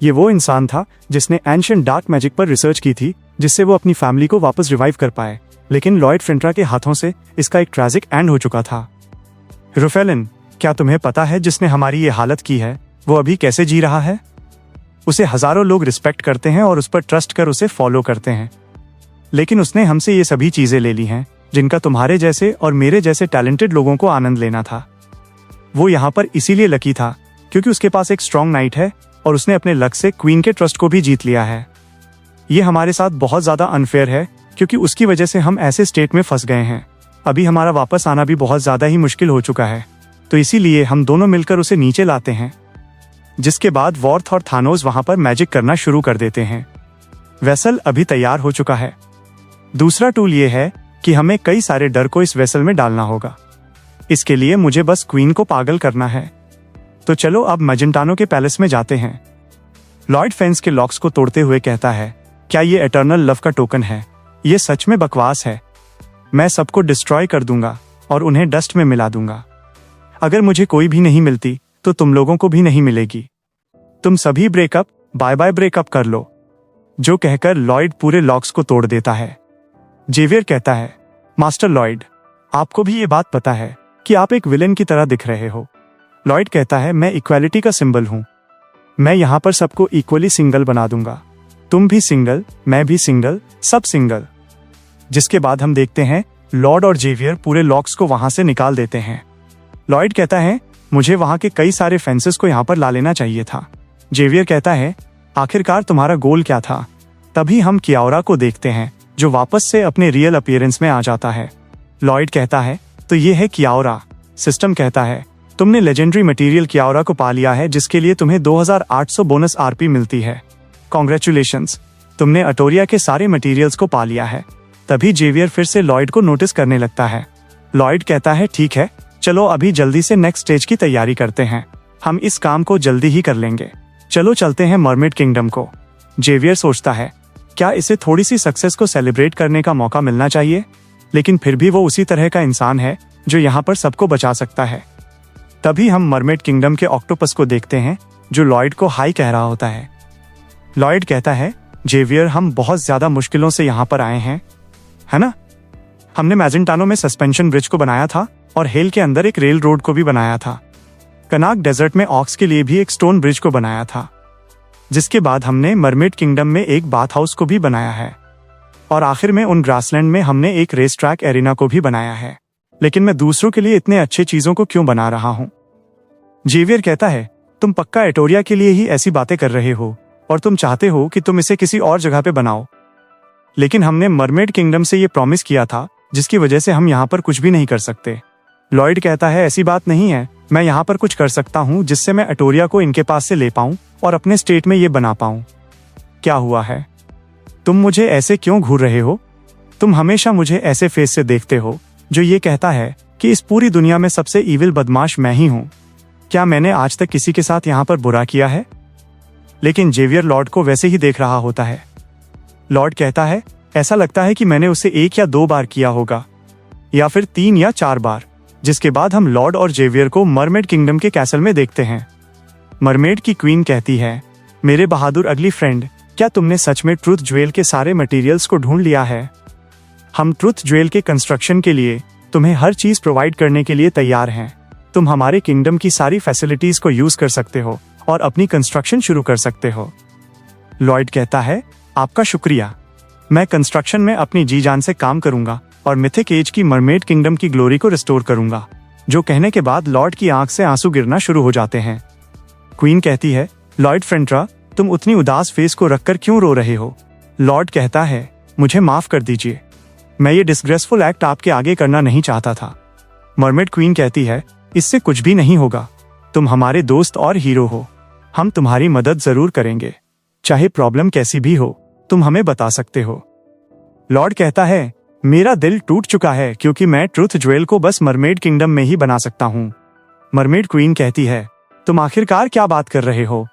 ये वो इंसान था जिसने एंशिएंट डार्क मैजिक पर रिसर्च की थी, जिससे वो अपनी फैमिली को वापस रिवाइव कर पाए। लेकिन लॉयड फ्रेंट्रा के हाथों से इसका एक ट्रैजिक एंड हो चुका था। रुफेलिन, क्या तुम्हें पता है जिसने हमारी ये हालत की है वो अभी कैसे जी रहा है? उसे हजारों लोग रिस्पेक्ट करते हैं और उस पर ट्रस्ट कर उसे फॉलो करते हैं, लेकिन उसने हमसे ये सभी चीजें ले ली हैं जिनका तुम्हारे जैसे और मेरे जैसे टैलेंटेड लोगों को आनंद लेना था। वो यहाँ पर इसीलिए लकी था क्योंकि उसके पास एक स्ट्रॉन्ग नाइट है और उसने अपने लक से क्वीन के ट्रस्ट को भी जीत लिया है। ये हमारे साथ बहुत ज्यादा अनफेयर है क्योंकि उसकी वजह से हम ऐसे स्टेट में फंस गए हैं। अभी हमारा वापस आना भी बहुत ज्यादा ही मुश्किल हो चुका है, तो इसीलिए हम दोनों मिलकर उसे नीचे लाते हैं। जिसके बाद वॉर्थ और थानोस वहां पर मैजिक करना शुरू कर देते हैं। वेसल अभी तैयार हो चुका है। दूसरा टूल ये है कि हमें कई सारे डर को इस वेसल में डालना होगा। इसके लिए मुझे बस क्वीन को पागल करना है। तो चलो अब मैजेंटानो के पैलेस में जाते हैं। लॉयड फेंस के लॉक्स को तोड़ते हुए कहता है, क्या ये एटर्नल लव का टोकन है? ये सच में बकवास है। मैं सबको डिस्ट्रॉय कर दूंगा और उन्हें डस्ट में मिला दूंगा। अगर मुझे कोई भी नहीं मिलती तो तुम लोगों को भी नहीं मिलेगी। तुम सभी ब्रेकअप, बाय बाय ब्रेकअप कर लो। जो कहकर लॉयड पूरे लॉक्स को तोड़ देता है। जेवियर कहता है, मास्टर लॉयड, आपको भी ये बात पता है कि आप एक विलेन की तरह दिख रहे हो। लॉयड कहता है, मैं इक्वालिटी का सिंबल हूं। मैं यहाँ पर सबको इक्वली सिंगल बना दूंगा। तुम भी सिंगल, मैं भी सिंगल, सब सिंगल। जिसके बाद हम देखते हैं लॉर्ड और जेवियर पूरे लॉक्स को वहां से निकाल देते हैं। लॉयड कहता है, मुझे वहां के कई सारे फेंसेस को यहाँ पर ला लेना चाहिए था। जेवियर कहता है, आखिरकार तुम्हारा गोल क्या था? तभी हम कियाओरा को देखते हैं जो वापस से अपने रियल अपीयरेंस में आ जाता है। लॉयड कहता है, तो ये है कियाओरा। सिस्टम कहता है, तुमने लेजेंडरी मटेरियल कियाओरा को पा लिया है जिसके लिए तुम्हें 2800 बोनस आरपी मिलती है। कॉन्ग्रेचुलेशंस, तुमने अटोरिया के सारे मटेरियल्स को पा लिया है। तभी जेवियर फिर से लॉयड को नोटिस करने लगता है। लॉयड कहता है, ठीक है, चलो अभी जल्दी से नेक्स्ट स्टेज की तैयारी करते हैं। हम इस काम को जल्दी ही कर लेंगे। चलो चलते हैं मरमेड किंगडम को। जेवियर सोचता है, क्या इसे थोड़ी सी सक्सेस को सेलिब्रेट करने का मौका मिलना चाहिए? लेकिन फिर भी वो उसी तरह का इंसान है जो यहाँ पर सबको बचा सकता है। तभी हम मरमेड किंगडम के ऑक्टोपस को देखते हैं जो लॉयड को हाई कह रहा होता है। लॉयड कहता है, जेवियर, हम बहुत ज्यादा मुश्किलों से यहाँ पर आए हैं, है ना? हमने मैजेंटानो में सस्पेंशन ब्रिज को बनाया था और हेल के अंदर एक रेल रोड को भी बनाया था। कनाक डेजर्ट में ऑक्स के लिए भी एक स्टोन ब्रिज को बनाया था। जिसके बाद हमने मरमेड किंगडम में एक बाथ हाउस को भी बनाया है और आखिर में उन ग्रासलैंड में हमने एक रेस ट्रैक एरिना को भी बनाया है। लेकिन मैं दूसरों के लिए इतने अच्छे चीजों को क्यों बना रहा हूँ? जेवियर कहता है, तुम पक्का एटोरिया के लिए ही ऐसी बातें कर रहे हो और तुम चाहते हो कि तुम इसे किसी और जगह पे बनाओ। लेकिन हमने मरमेड किंगडम से ये प्रॉमिस किया था, जिसकी वजह से हम यहाँ पर कुछ भी नहीं कर सकते। लॉयड कहता है ऐसी बात नहीं है, मैं यहाँ पर कुछ कर सकता हूँ जिससे मैं एटोरिया को इनके पास से ले पाऊँ और अपने स्टेट में ये बना पाऊँ। क्या हुआ है? तुम मुझे ऐसे क्यों घूर रहे हो? तुम हमेशा मुझे ऐसे फेस से देखते हो जो ये कहता है कि इस पूरी दुनिया में सबसे ईविल बदमाश मैं ही हूँ। क्या मैंने आज तक किसी के साथ यहाँ पर बुरा किया है? लेकिन जेवियर लॉर्ड को वैसे ही देख रहा होता है। लॉर्ड कहता है ऐसा लगता है कि मैंने उसे 1 या 2 बार किया होगा, या फिर 3 या 4 बार। जिसके बाद हम लॉर्ड और जेवियर को मरमेड किंगडम के कैसल में देखते हैं। मरमेड की क्वीन कहती है मेरे बहादुर अगली फ्रेंड, क्या तुमने सच में ट्रुथ ज्वेल के सारे मटेरियल्स को ढूंढ लिया है? हम ट्रुथ ज्वेल के कंस्ट्रक्शन के लिए तुम्हें हर चीज प्रोवाइड करने के लिए तैयार हैं। तुम हमारे किंगडम की सारी फैसिलिटीज को यूज कर सकते हो और अपनी कंस्ट्रक्शन शुरू कर सकते हो। लॉयड कहता है आपका शुक्रिया, मैं कंस्ट्रक्शन में अपनी जी जान से काम करूंगा और मिथिक एज की मरमेड किंगडम की ग्लोरी को रिस्टोर करूंगा। जो कहने के बाद लॉर्ड की आंख से आंसू गिरना शुरू हो जाते हैं। क्वीन कहती है लॉर्ड फ्रेंट्रा, तुम उतनी उदास फेस को रखकर क्यों रो रहे हो? लॉर्ड कहता है मुझे माफ कर दीजिए, मैं ये डिसग्रेसफुल एक्ट आपके आगे करना नहीं चाहता था। मरमेड क्वीन कहती है इससे कुछ भी नहीं होगा, तुम हमारे दोस्त और हीरो हो, हम तुम्हारी मदद जरूर करेंगे। चाहे प्रॉब्लम कैसी भी हो तुम हमें बता सकते हो। लॉर्ड कहता है मेरा दिल टूट चुका है क्योंकि मैं ट्रुथ ज्वेल को बस मरमेड किंगडम में ही बना सकता हूँ। मरमेड क्वीन कहती है तुम आखिरकार क्या बात कर रहे हो?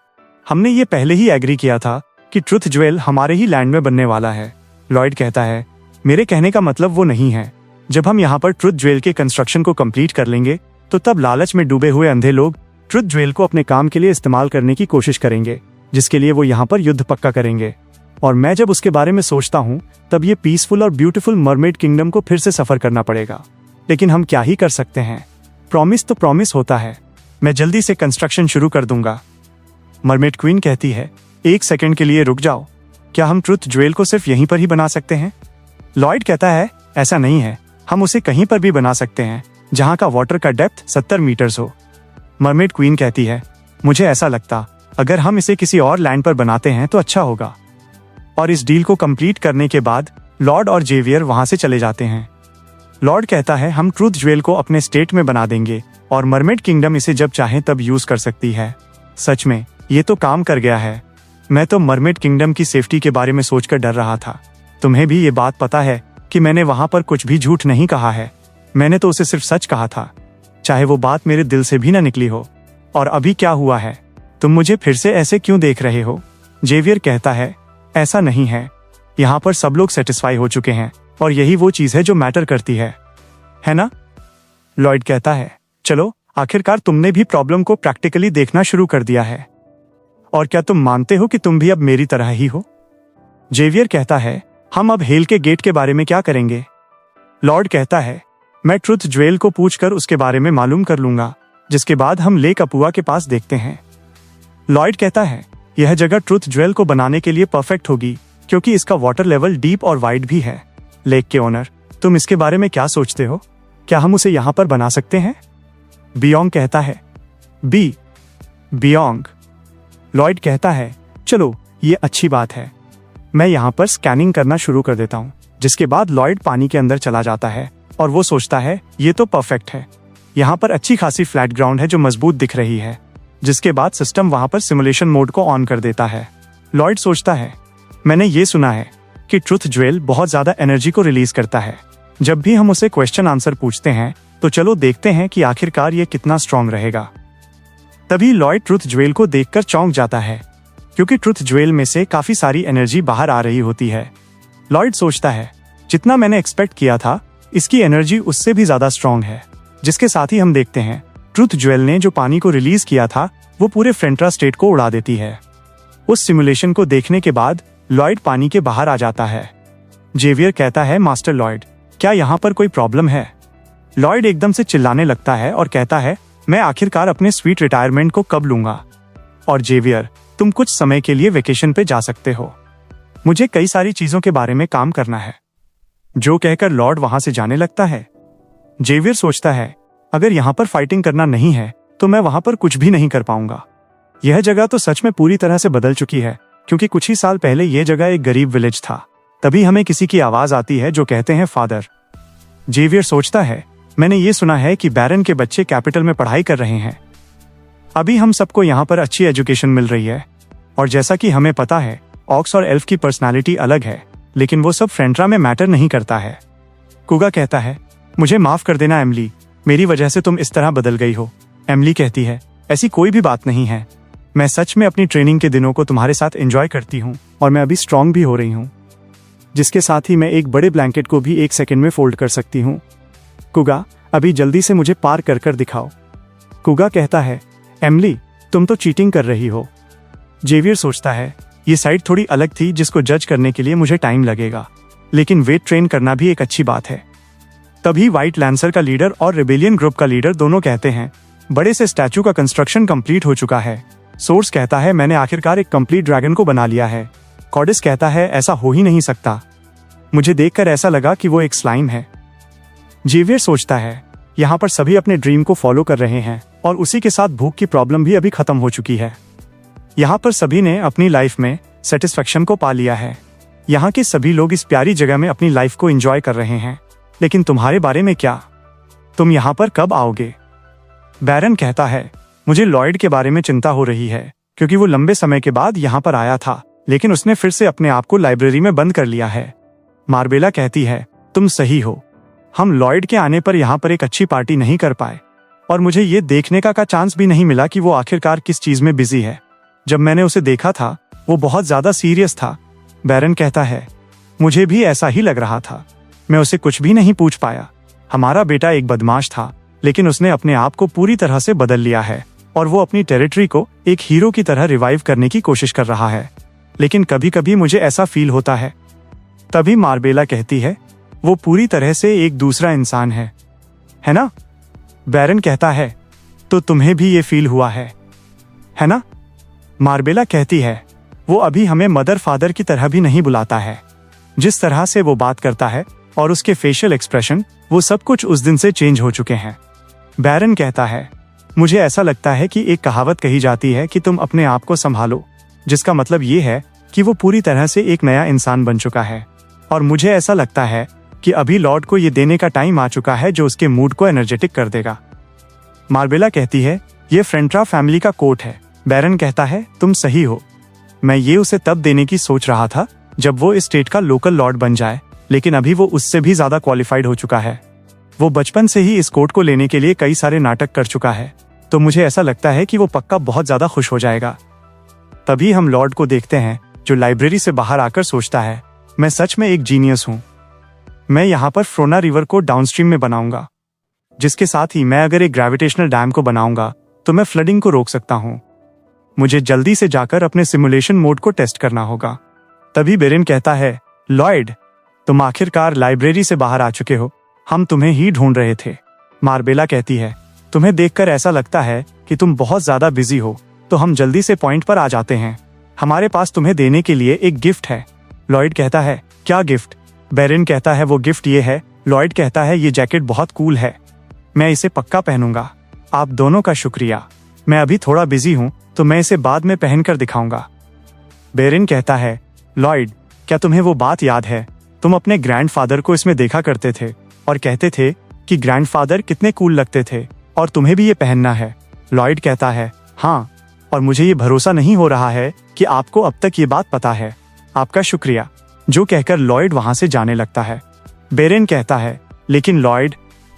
हमने ये पहले ही एग्री किया था कि ट्रुथ ज्वेल हमारे ही लैंड में बनने वाला है। लॉयड कहता है मेरे कहने का मतलब वो नहीं है। जब हम यहाँ पर ट्रुथ ज्वेल के कंस्ट्रक्शन को कंप्लीट कर लेंगे तो तब लालच में डूबे हुए अंधे लोग ट्रुथ ज्वेल को अपने काम के लिए इस्तेमाल करने की कोशिश करेंगे, जिसके लिए वो यहाँ पर युद्ध पक्का करेंगे। और मैं जब उसके बारे में सोचता हूँ तब ये पीसफुल और ब्यूटीफुल मरमेड किंगडम को फिर से सफर करना पड़ेगा। लेकिन हम क्या ही कर सकते हैं, प्रॉमिस तो प्रॉमिस होता है। मैं जल्दी से कंस्ट्रक्शन शुरू कर दूंगा। मरमेड क्वीन कहती है 1 सेकंड के लिए रुक जाओ, क्या हम ट्रुथ ज्वेल को सिर्फ यहीं पर ही बना सकते हैं? लॉयड कहता है ऐसा नहीं है, हम उसे कहीं पर भी बना सकते हैं जहां का वाटर का डेप्थ 70 मीटर्स हो। मरमेड क्वीन कहती है मुझे ऐसा लगता अगर हम इसे किसी और लैंड पर बनाते हैं तो अच्छा होगा। और इस डील को कंप्लीट करने के बाद लॉर्ड और जेवियर वहां से चले जाते हैं। लॉर्ड कहता है हम ट्रुथ ज्वेल को अपने स्टेट में बना देंगे और मरमेड किंगडम इसे जब चाहे तब यूज कर सकती है। सच में ये तो काम कर गया है। मैं तो मरमेड किंगडम की सेफ्टी के बारे में सोचकर डर रहा था। तुम्हें भी ये बात पता है कि मैंने वहां पर कुछ भी झूठ नहीं कहा है, मैंने तो उसे सिर्फ सच कहा था, चाहे वो बात मेरे दिल से भी ना निकली हो। और अभी क्या हुआ है, तुम मुझे फिर से ऐसे क्यों देख रहे हो? जेवियर कहता है ऐसा नहीं है, यहाँ पर सब लोग सेटिस्फाई हो चुके हैं और यही वो चीज है जो मैटर करती है ना? लॉयड कहता है चलो आखिरकार तुमने भी प्रॉब्लम को प्रैक्टिकली देखना शुरू कर दिया है। और क्या तुम मानते हो कि तुम भी अब मेरी तरह ही हो? जेवियर कहता है हम अब हेल के गेट के बारे में क्या करेंगे? लॉर्ड कहता है मैं ट्रुथ ज्वेल को पूछकर उसके बारे में मालूम कर लूंगा, जिसके बाद हम लेक अपुआ के पास देखते हैं। लॉयड कहता है यह जगह ट्रुथ ज्वेल को बनाने के लिए परफेक्ट होगी क्योंकि इसका वाटर लेवल डीप और वाइड भी है। लेक के ओनर, तुम इसके बारे में क्या सोचते हो? क्या हम उसे यहाँ पर बना सकते हैं? बियोंग कहता है बियोंग। लॉयड कहता है चलो ये अच्छी बात है, मैं यहाँ पर स्कैनिंग करना शुरू कर देता हूँ। जिसके बाद लॉयड पानी के अंदर चला जाता है और वो सोचता है ये तो परफेक्ट है, यहाँ पर अच्छी खासी फ्लैट ग्राउंड है जो मजबूत दिख रही है। जिसके बाद सिस्टम वहाँ पर सिमुलेशन मोड को ऑन कर देता है। लॉयड सोचता है मैंने ये सुना है कि ट्रुथ ज्वेल बहुत ज्यादा एनर्जी को रिलीज करता है। जब भी हम उसे क्वेश्चन आंसर पूछते हैं तो चलो देखते हैं कि आखिरकार ये कितना स्ट्रांग रहेगा। तभी लॉयड ट्रुथ ज्वेल को देखकर चौंक जाता है क्योंकि ट्रुथ ज्वेल में से काफी सारी एनर्जी बाहर आ रही होती है। लॉयड सोचता है जितना मैंने एक्सपेक्ट किया था इसकी एनर्जी उससे भी ज्यादा स्ट्रांग है। जिसके साथ ही हम देखते हैं ट्रुथ ज्वेल ने जो पानी को रिलीज किया था वो पूरे फ्रेंट्रा स्टेट को उड़ा देती है। उस सिमुलेशन को देखने के बाद लॉयड पानी के बाहर आ जाता है। जेवियर कहता है मास्टर लॉयड, क्या यहाँ पर कोई प्रॉब्लम है? लॉयड एकदम से चिल्लाने लगता है और कहता है मैं आखिरकार अपने स्वीट रिटायरमेंट को कब लूंगा? और जेवियर, तुम कुछ समय के लिए वेकेशन पे जा सकते हो, मुझे कई सारी चीजों के बारे में काम करना है। जो कहकर लॉर्ड वहां से जाने लगता है। जेवियर सोचता है अगर यहाँ पर फाइटिंग करना नहीं है तो मैं वहां पर कुछ भी नहीं कर पाऊंगा। यह जगह तो सच में पूरी तरह से बदल चुकी है क्योंकि कुछ ही साल पहले यह जगह एक गरीब विलेज था तभी हमें किसी की आवाज आती है जो कहते हैं फादर। जेवियर सोचता है, मैंने ये सुना है कि बैरन के बच्चे कैपिटल में पढ़ाई कर रहे हैं। अभी हम सबको यहाँ पर अच्छी एजुकेशन मिल रही है, और जैसा कि हमें पता है ऑक्स और एल्फ की पर्सनालिटी अलग है, लेकिन वो सब फ्रेंट्रा में मैटर नहीं करता है। कुगा कहता है, मुझे माफ कर देना एमली, मेरी वजह से तुम इस तरह बदल गई हो। एमली कहती है, ऐसी कोई भी बात नहीं है, मैं सच में अपनी ट्रेनिंग के दिनों को तुम्हारे साथ एंजॉय करती हूँ और मैं अभी स्ट्रांग भी हो रही हूँ, जिसके साथ ही मैं एक बड़े ब्लैंकेट को भी 1 सेकंड में फोल्ड कर सकती हूँ। कुगा, अभी जल्दी से मुझे पार कर दिखाओ। कुगा कहता है, एमली तुम तो चीटिंग कर रही हो। जेवियर सोचता है, ये साइड थोड़ी अलग थी जिसको जज करने के लिए मुझे टाइम लगेगा, लेकिन वेट ट्रेन करना भी एक अच्छी बात है। तभी व्हाइट लैंसर का लीडर और रिबेलियन ग्रुप का लीडर दोनों कहते हैं, बड़े से स्टैचू का कंस्ट्रक्शन कंप्लीट हो चुका है। सोर्स कहता है, मैंने आखिरकार एक कंप्लीट ड्रैगन को बना लिया है। कॉर्डिस कहता है, ऐसा हो ही नहीं सकता, मुझे देखकर ऐसा लगा कि वो एक स्लाइम है। जेवियर सोचता है, यहाँ पर सभी अपने ड्रीम को फॉलो कर रहे हैं और उसी के साथ भूख की प्रॉब्लम भी अभी खत्म हो चुकी है। यहाँ पर सभी ने अपनी लाइफ में सेटिस्फेक्शन को पा लिया है। यहाँ के सभी लोग इस प्यारी जगह में अपनी लाइफ को एंजॉय कर रहे हैं, लेकिन तुम्हारे बारे में क्या? तुम यहाँ पर कब आओगे? बैरन कहता है, मुझे लॉयड के बारे में चिंता हो रही है, क्योंकि वो लंबे समय के बाद यहाँ पर आया था, लेकिन उसने फिर से अपने आप को लाइब्रेरी में बंद कर लिया है। मार्बेला कहती है, तुम सही हो, हम लॉयड के आने पर यहाँ पर एक अच्छी पार्टी नहीं कर पाए, और मुझे ये देखने का चांस भी नहीं मिला कि वो आखिरकार किस चीज में बिजी है। जब मैंने उसे देखा था वो बहुत ज्यादा सीरियस था। बैरन कहता है, मुझे भी ऐसा ही लग रहा था, मैं उसे कुछ भी नहीं पूछ पाया। हमारा बेटा एक बदमाश था, लेकिन उसने अपने आप को पूरी तरह से बदल लिया है और वो अपनी टेरिटरी को एक हीरो की तरह रिवाइव करने की कोशिश कर रहा है, लेकिन कभी कभी मुझे ऐसा फील होता है। तभी मार्बेला कहती है, वो पूरी तरह से एक दूसरा इंसान है ना? बैरन कहता है, तो तुम्हें भी ये फील हुआ है ना? मार्बेला कहती है, वो अभी हमें मदर फादर की तरह भी नहीं बुलाता है। जिस तरह से वो बात करता है और उसके फेशियल एक्सप्रेशन, वो सब कुछ उस दिन से चेंज हो चुके हैं। बैरन कहता है, मुझे ऐसा लगता है कि एक कहावत कही जाती है कि तुम अपने आप को संभालो, जिसका मतलब ये है कि वो पूरी तरह से एक नया इंसान बन चुका है, और मुझे ऐसा लगता है कि अभी लॉर्ड को ये देने का टाइम आ चुका है जो उसके मूड को एनर्जेटिक कर देगा। मार्बेला कहती है, ये फ्रेंट्रा फैमिली का कोट है। बैरन कहता है, तुम सही हो, मैं ये उसे तब देने की सोच रहा था जब वो इस स्टेट का लोकल लॉर्ड बन जाए, लेकिन अभी वो उससे भी ज्यादा क्वालिफाइड हो चुका है। वो बचपन से ही इस कोट को लेने के लिए कई सारे नाटक कर चुका है, तो मुझे ऐसा लगता है कि वो पक्का बहुत ज्यादा खुश हो जाएगा। तभी हम लॉर्ड को देखते हैं जो लाइब्रेरी से बाहर आकर सोचता है, मैं सच में एक जीनियस हूँ। मैं यहाँ पर फ्रोना रिवर को डाउनस्ट्रीम में बनाऊंगा, जिसके साथ ही मैं अगर एक ग्रेविटेशनल डैम को बनाऊंगा तो मैं फ्लडिंग को रोक सकता हूँ। मुझे जल्दी से जाकर अपने सिमुलेशन मोड को टेस्ट करना होगा। तभी बेरेन कहता है, लॉयड तुम आखिरकार लाइब्रेरी से बाहर आ चुके हो, हम तुम्हें ही ढूंढ रहे थे। मार्बेला कहती है, तुम्हें देखकर ऐसा लगता है कि तुम बहुत ज्यादा बिजी हो, तो हम जल्दी से पॉइंट पर आ जाते हैं। हमारे पास तुम्हें देने के लिए एक गिफ्ट है। लॉयड कहता है, क्या गिफ्ट? बेरेन कहता है, वो गिफ्ट ये है। लॉयड कहता है, ये जैकेट बहुत कूल है, मैं इसे पक्का पहनूंगा। आप दोनों का शुक्रिया, मैं अभी थोड़ा बिजी हूँ तो मैं इसे बाद में पहनकर दिखाऊंगा। बेरेन कहता है, लॉयड क्या तुम्हें वो बात याद है, तुम अपने ग्रैंडफादर को इसमें देखा करते थे और कहते थे कि ग्रैंडफादर कितने कूल लगते थे और तुम्हें भी ये पहनना है। लॉयड कहता है, हाँ, और मुझे ये भरोसा नहीं हो रहा है कि आपको अब तक ये बात पता है। आपका शुक्रिया, जो कहकर लॉयड वहां से जाने लगता है। बेरेन कहता है, लेकिन लॉयड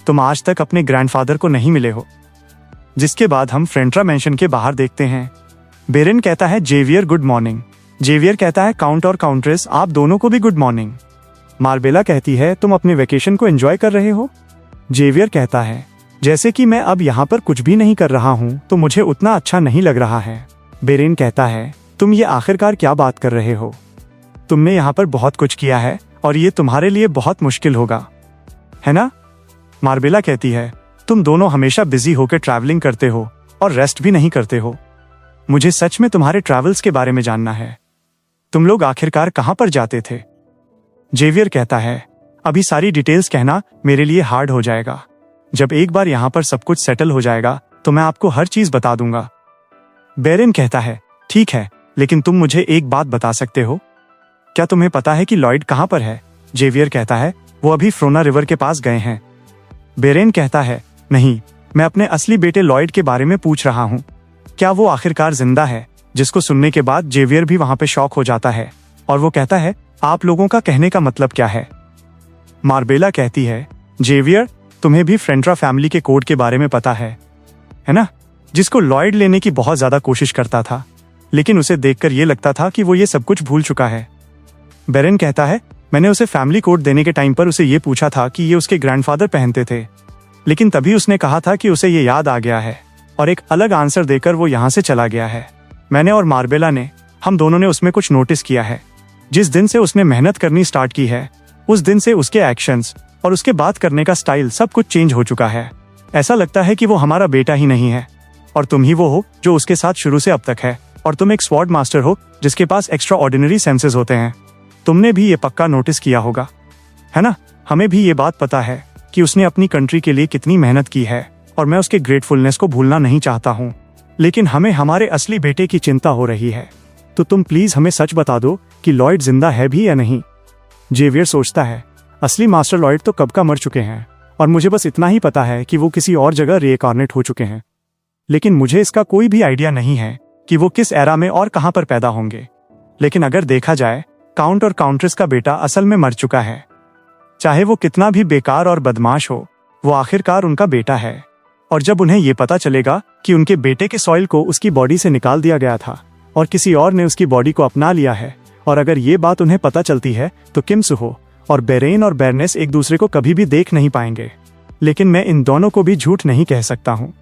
तुम आज तक अपने ग्रैंडफादर को नहीं मिले हो। जिसके बाद हम फ्रेंट्रा मेंशन के बाहर देखते हैं। बेरेन कहता है, जेवियर गुड मॉर्निंग। जेवियर कहता है, काउंट और काउंट्रेस आप दोनों को भी गुड मॉर्निंग। मार्बेला कहती है, तुम अपने वेकेशन को एंजॉय कर रहे हो? जेवियर कहता है, जैसे कि मैं अब यहाँ पर कुछ भी नहीं कर रहा हूँ तो मुझे उतना अच्छा नहीं लग रहा है। बेरेन कहता है, तुम ये आखिरकार क्या बात कर रहे हो? तुमने यहाँ पर बहुत कुछ किया है और ये तुम्हारे लिए बहुत मुश्किल होगा, है ना? मार्बेला कहती है, तुम दोनों हमेशा बिजी होकर ट्रैवलिंग करते हो और रेस्ट भी नहीं करते हो। मुझे सच में तुम्हारे ट्रैवल्स के बारे में जानना है। तुम लोग आखिरकार कहाँ पर जाते थे? जेवियर कहता है, अभी सारी डिटेल्स कहना मेरे लिए हार्ड हो जाएगा। जब एक बार यहाँ पर सब कुछ सेटल हो जाएगा तो मैं आपको हर चीज बता दूंगा। बेरेन कहता है, ठीक है, लेकिन तुम मुझे एक बात बता सकते हो? क्या तुम्हें पता है कि लॉयड कहाँ पर है? जेवियर कहता है, वो अभी फ्रोना रिवर के पास गए हैं। बेरेन कहता है, नहीं, मैं अपने असली बेटे लॉयड के बारे में पूछ रहा हूँ। क्या वो आखिरकार जिंदा है? जिसको सुनने के बाद जेवियर भी वहां पे शॉक हो जाता है और वो कहता है, आप लोगों का कहने का मतलब क्या है? मार्बेला कहती है, जेवियर, तुम्हें भी फ्रेंट्रा फैमिली के कोड के बारे में पता है ना? जिसको लॉयड लेने की बहुत ज्यादा कोशिश करता था, लेकिन उसे देखकर ये लगता था कि वो ये सब कुछ भूल चुका है। बेरेन कहता है, मैंने उसे फैमिली कोड देने के टाइम पर उसे ये पूछा था कि ये उसके ग्रैंडफादर पहनते थे, लेकिन तभी उसने कहा था कि उसे ये याद आ गया है और एक अलग आंसर देकर वो यहाँ से चला गया है। मैंने और मार्बेला ने, हम दोनों ने उसमें कुछ नोटिस किया है। जिस दिन से उसने मेहनत करनी स्टार्ट की है, उस दिन से उसके एक्शंस और उसके बात करने का स्टाइल सब कुछ चेंज हो चुका है। ऐसा लगता है कि वो हमारा बेटा ही नहीं है और तुम ही वो हो जो उसके साथ शुरू से अब तक है, और तुम एक स्वॉर्ड मास्टर हो जिसके पास एक्स्ट्रा ऑर्डिनरी सेंसेस होते हैं। तुमने भी ये पक्का नोटिस किया होगा, है ना? हमें भी ये बात पता है कि उसने अपनी कंट्री के लिए कितनी मेहनत की है और मैं उसके ग्रेटफुलनेस को भूलना नहीं चाहता हूँ, लेकिन हमें हमारे असली बेटे की चिंता हो रही है। तो तुम प्लीज हमें सच बता दो कि लॉयड जिंदा है भी या नहीं। जेवियर सोचता है, असली मास्टर लॉयड तो कब का मर चुके हैं और मुझे बस इतना ही पता है कि वो किसी और जगह रीइंकार्नेट हो चुके हैं, लेकिन मुझे इसका कोई भी आइडिया नहीं है कि वो किस एरा में और कहां पर पैदा होंगे। लेकिन अगर देखा जाए, काउंट और काउंट्रेस का बेटा असल में मर चुका है। चाहे वो कितना भी बेकार और बदमाश हो, वो आखिरकार उनका बेटा है। और जब उन्हें ये पता चलेगा कि उनके बेटे के सॉइल को उसकी बॉडी से निकाल दिया गया था और किसी और ने उसकी बॉडी को अपना लिया है, और अगर ये बात उन्हें पता चलती है, तो किम सुहो और बेरेन और बेरनेस एक दूसरे को कभी भी देख नहीं पाएंगे। लेकिन मैं इन दोनों को भी झूठ नहीं कह सकता हूँ।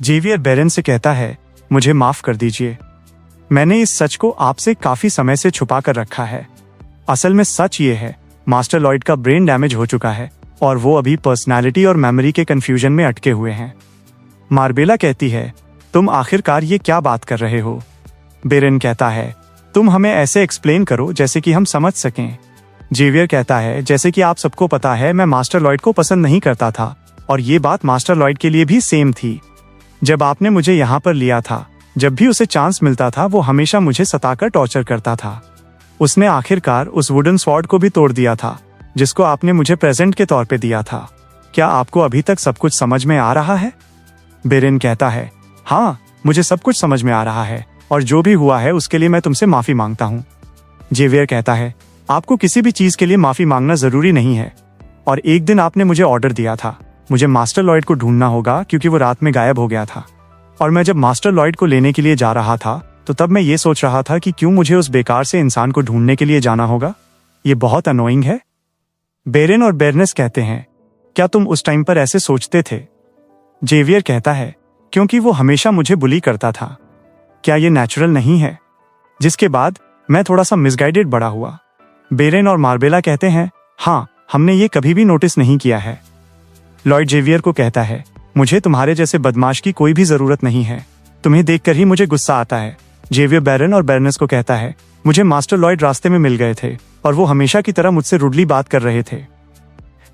जेवियर बेरेन से कहता है, मुझे माफ कर दीजिए, मैंने इस सच को आपसे काफी समय से छुपा कर रखा है। असल में सच ये है, मास्टर लॉयड का ब्रेन डैमेज हो चुका है और वो अभी पर्सनालिटी और मेमोरी के कंफ्यूजन में अटके हुए हैं। मार्बेला कहती है, तुम आखिरकार ये क्या बात कर रहे हो? बेरेन कहता है, तुम हमें ऐसे एक्सप्लेन करो जैसे कि हम समझ सकें। जेवियर कहता है, जैसे कि आप सबको पता है, मैं मास्टर लॉयड को पसंद नहीं करता था और ये बात मास्टर लॉयड के लिए भी सेम थी। जब आपने मुझे यहाँ पर लिया था, जब भी उसे चांस मिलता था, वो हमेशा मुझे सताकर टॉर्चर करता था। उसने आखिरकार उस वुडन स्वॉर्ड को भी तोड़ दिया था जिसको आपने मुझे प्रेजेंट के तौर पे दिया था। क्या आपको अभी तक सब कुछ समझ में आ रहा है? बेरेन कहता है, हाँ, मुझे सब कुछ समझ में आ रहा है और जो भी हुआ है उसके लिए मैं तुमसे माफी मांगता हूँ। जेवियर कहता है, आपको किसी भी चीज के लिए माफी मांगना जरूरी नहीं है, और एक दिन आपने मुझे ऑर्डर दिया था, मुझे मास्टर लॉयड को ढूंढना होगा क्योंकि वो रात में गायब हो गया था। और मैं जब मास्टर लॉयड को लेने के लिए जा रहा था, तो तब मैं ये सोच रहा था कि क्यों मुझे उस बेकार से इंसान को ढूंढने के लिए जाना होगा। ये बहुत अनोइंग है। बेरेन और बेरनेस कहते हैं, क्या तुम उस टाइम पर ऐसे सोचते थे? जेवियर कहता है, क्योंकि वो हमेशा मुझे बुली करता था। क्या ये नेचुरल नहीं है? जिसके बाद मैं थोड़ा सा मिसगाइडेड बड़ा हुआ। बेरेन और मार्बेला कहते हैं, हाँ, हमने ये कभी भी नोटिस नहीं किया है। लॉयड जेवियर को कहता है, मुझे तुम्हारे जैसे बदमाश की कोई भी जरूरत नहीं है, तुम्हें देखकर ही मुझे गुस्सा आता है। जेवियर बेरेन और बेरनेस को कहता है, मुझे मास्टर लॉयड रास्ते में मिल गए थे और वो हमेशा की तरह मुझसे रुडली बात कर रहे थे,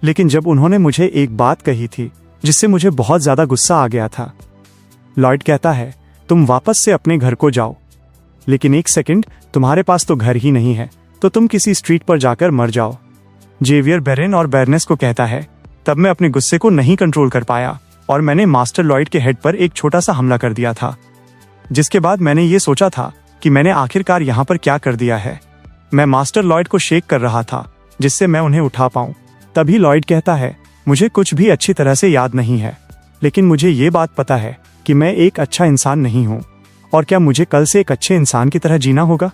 लेकिन जब उन्होंने मुझे एक बात कही थी जिससे मुझे बहुत ज्यादा गुस्सा आ गया था। लॉयड कहता है, तुम वापस से अपने घर को जाओ, लेकिन एक सेकंड, तुम्हारे पास तो घर ही नहीं है, तो तुम किसी स्ट्रीट पर जाकर मर जाओ। जेवियर बेरेन और बेरनेस को कहता है, तब मैं अपने गुस्से को नहीं कंट्रोल कर पाया और मैंने मास्टर लॉयड के हेड पर एक छोटा सा हमला कर दिया था, जिसके बाद मैंने ये सोचा था कि मैंने आखिरकार यहाँ पर क्या कर दिया है। मैं मास्टर लॉयड को शेक कर रहा था जिससे मैं उन्हें उठा पाऊं। तभी लॉयड कहता है, मुझे कुछ भी अच्छी तरह से याद नहीं है, लेकिन मुझे ये बात पता है कि मैं एक अच्छा इंसान नहीं हूँ, और क्या मुझे कल से एक अच्छे इंसान की तरह जीना होगा?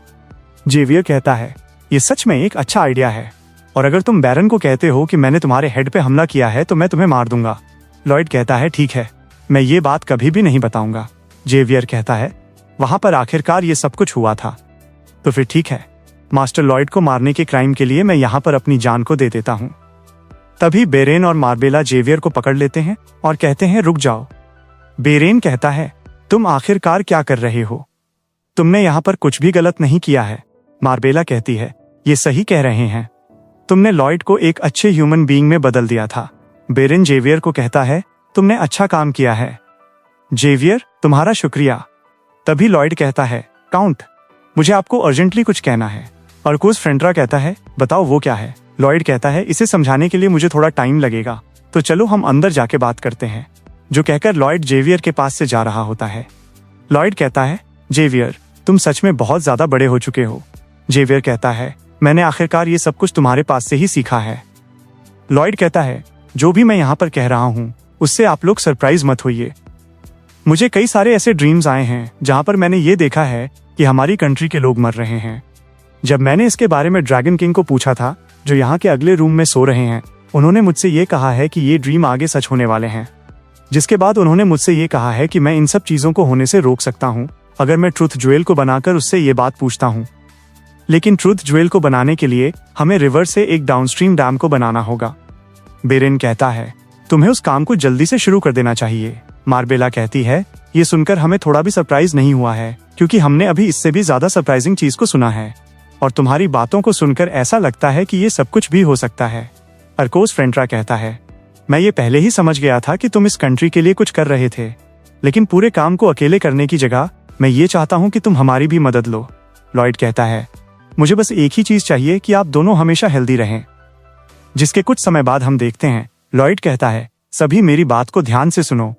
जेवियर कहता है, ये सच में एक अच्छा आइडिया है, और अगर तुम बैरन को कहते हो कि मैंने तुम्हारे हेड पे हमला किया है तो मैं तुम्हें मार दूंगा। लॉयड कहता है, ठीक है, मैं ये बात कभी भी नहीं बताऊंगा। जेवियर कहता है, वहां पर आखिरकार ये सब कुछ हुआ था, तो फिर ठीक है, मास्टर लॉयड को मारने के क्राइम के लिए मैं यहाँ पर अपनी जान को दे देता हूँ। तभी बेरेन और मार्बेला जेवियर को पकड़ लेते हैं और कहते हैं, रुक जाओ। बेरेन कहता है, तुम आखिरकार क्या कर रहे हो? तुमने यहाँ पर कुछ भी गलत नहीं किया है। मार्बेला कहती है, ये सही कह रहे हैं, तुमने लॉयड को एक अच्छे ह्यूमन बीइंग में बदल दिया था। बेरेन जेवियर को कहता है, तुमने अच्छा काम किया है जेवियर, तुम्हारा शुक्रिया। तभी लॉयड कहता है, काउंट, मुझे आपको अर्जेंटली कुछ कहना है। अर्कोस फ्रेंट्रा कहता है, बताओ वो क्या है। लॉयड कहता है, इसे समझाने के लिए मुझे थोड़ा टाइम लगेगा, तो चलो हम अंदर जाके बात करते हैं। जो कहकर लॉयड जेवियर के पास से जा रहा होता है। लॉयड कहता है, जेवियर तुम सच में बहुत ज्यादा बड़े हो चुके हो। जेवियर कहता है, मैंने आखिरकार ये सब कुछ तुम्हारे पास से ही सीखा है। लॉयड कहता है, जो भी मैं यहाँ पर कह रहा हूँ उससे आप लोग सरप्राइज मत होइए। मुझे कई सारे ऐसे ड्रीम्स आए हैं जहाँ पर मैंने ये देखा है कि हमारी कंट्री के लोग मर रहे हैं। जब मैंने इसके बारे में ड्रैगन किंग को पूछा था, जो यहाँ के अगले रूम में सो रहे हैं, उन्होंने मुझसे ये कहा है कि ये ड्रीम आगे सच होने वाले हैं। जिसके बाद उन्होंने मुझसे ये कहा है कि मैं इन सब चीजों को होने से रोक सकता हूँ अगर मैं ट्रुथ ज्वेल को बनाकर उससे ये बात पूछता हूँ। लेकिन ट्रुथ ज्वेल को बनाने के लिए हमें रिवर से एक डाउनस्ट्रीम डैम को बनाना होगा। बेरेन कहता है, तुम्हें उस काम को जल्दी से शुरू कर देना चाहिए। मार्बेला कहती है, ये सुनकर हमें थोड़ा भी सरप्राइज नहीं हुआ है, क्योंकि हमने अभी इससे भी ज्यादा सरप्राइजिंग चीज को सुना है और तुम्हारी बातों को सुनकर ऐसा लगता है कि ये सब कुछ भी हो सकता है। अर्कोस फ्रेंट्रा कहता है, मैं ये पहले ही समझ गया था कि तुम इस कंट्री के लिए कुछ कर रहे थे, लेकिन पूरे काम को अकेले करने की जगह मैं ये चाहता हूँ कि तुम हमारी भी मदद लो। लॉयड कहता है, मुझे बस एक ही चीज चाहिए कि आप दोनों हमेशा हेल्दी रहें। जिसके कुछ समय बाद हम देखते हैं, लॉयड कहता है, सभी मेरी बात को ध्यान से सुनो।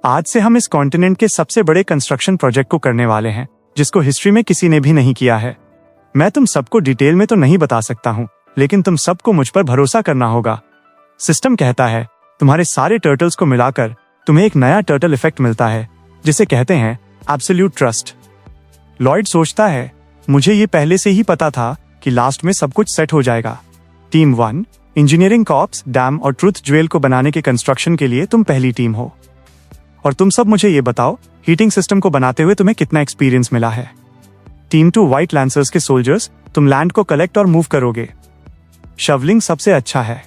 आज से हम इस कॉन्टिनेंट के सबसे बड़े कंस्ट्रक्शन प्रोजेक्ट को करने वाले हैं, जिसको हिस्ट्री में किसी ने भी नहीं किया है। मैं तुम सबको डिटेल में तो नहीं बता सकता हूँ, लेकिन तुम सबको मुझ पर भरोसा करना होगा। सिस्टम कहता है, तुम्हारे सारे टर्टल्स को मिलाकर तुम्हें एक नया टर्टल इफेक्ट मिलता है, जिसे कहते हैं एब्सोल्यूट ट्रस्ट। लॉयड सोचता है, मुझे ये पहले से ही पता था कि लास्ट में सब कुछ सेट हो जाएगा। टीम 1, इंजीनियरिंग कॉर्प्स, डैम और ट्रुथ ज्वेल को बनाने के कंस्ट्रक्शन के लिए तुम पहली टीम हो। और तुम सब मुझे ये बताओ, हीटिंग सिस्टम को बनाते हुए तुम्हें कितना एक्सपीरियंस मिला है। टीम 2, व्हाइट लैंसर्स के सोल्जर्स, तुम लैंड को कलेक्ट और मूव करोगे। शवलिंग सबसे अच्छा है।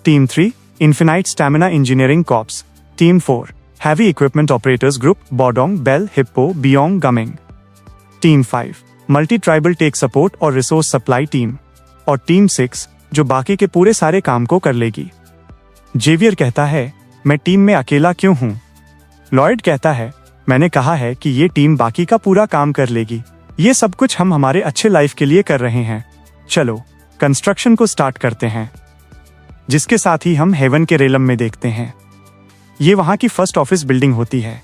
Team 3, infinite stamina engineering corps. Team 4, heavy equipment operators group, बॉडोंग, बेल, हिप्पो, बियोंग, गमिंग। Team 5, multi tribal tech support और रिसोर्स सप्लाई टीम। और टीम 6, जो बाकी के पूरे सारे काम को कर लेगी। जेवियर कहता है, मैं टीम में अकेला क्यों हूं? लॉयड कहता है, मैंने कहा है कि ये टीम बाकी का पूरा काम कर लेगी। ये सब कुछ हम हमारे अच्छे लाइफ के लिए कर रहे हैं। चलो कंस्ट्रक्शन को स्टार्ट करते हैं। जिसके साथ ही हम हेवन के रेलम में देखते हैं। ये वहां की फर्स्ट ऑफिस बिल्डिंग होती है।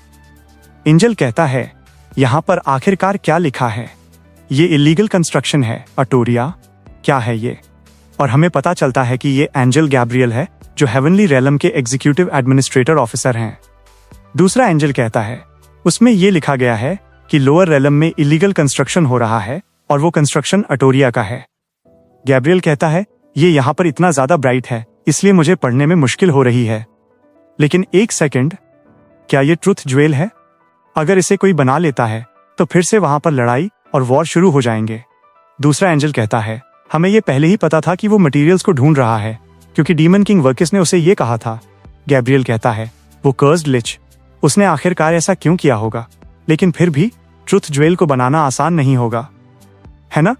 एंजल कहता है, यहाँ पर आखिरकार क्या लिखा है? ये इलीगल कंस्ट्रक्शन है, अटोरिया। क्या है ये? और हमें पता चलता है कि ये एंजल गैब्रियल है, जो हेवनली रेलम के एग्जीक्यूटिव एडमिनिस्ट्रेटर ऑफिसर हैं। दूसरा एंजल कहता है, उसमें ये लिखा गया है कि लोअर रेलम में इलीगल कंस्ट्रक्शन हो रहा है और वो कंस्ट्रक्शन अटोरिया का है। गैब्रियल कहता है, ये यहाँ पर इतना ज्यादा ब्राइट है, इसलिए मुझे पढ़ने में मुश्किल हो रही है। लेकिन एक सेकंड, क्या ये ट्रुथ ज्वेल है? अगर इसे कोई बना लेता है तो फिर से वहां पर लड़ाई और वॉर शुरू हो जाएंगे। दूसरा एंजल कहता है, हमें ये पहले ही पता था कि वो मटेरियल्स को ढूंढ रहा है, क्योंकि डीमन किंग वर्किस ने उसे ये कहा था। गैब्रियल कहता है, वो कर्स्ड लिच, उसने आखिरकार ऐसा क्यों किया होगा? लेकिन फिर भी ट्रुथ ज्वेल को बनाना आसान नहीं होगा, है ना?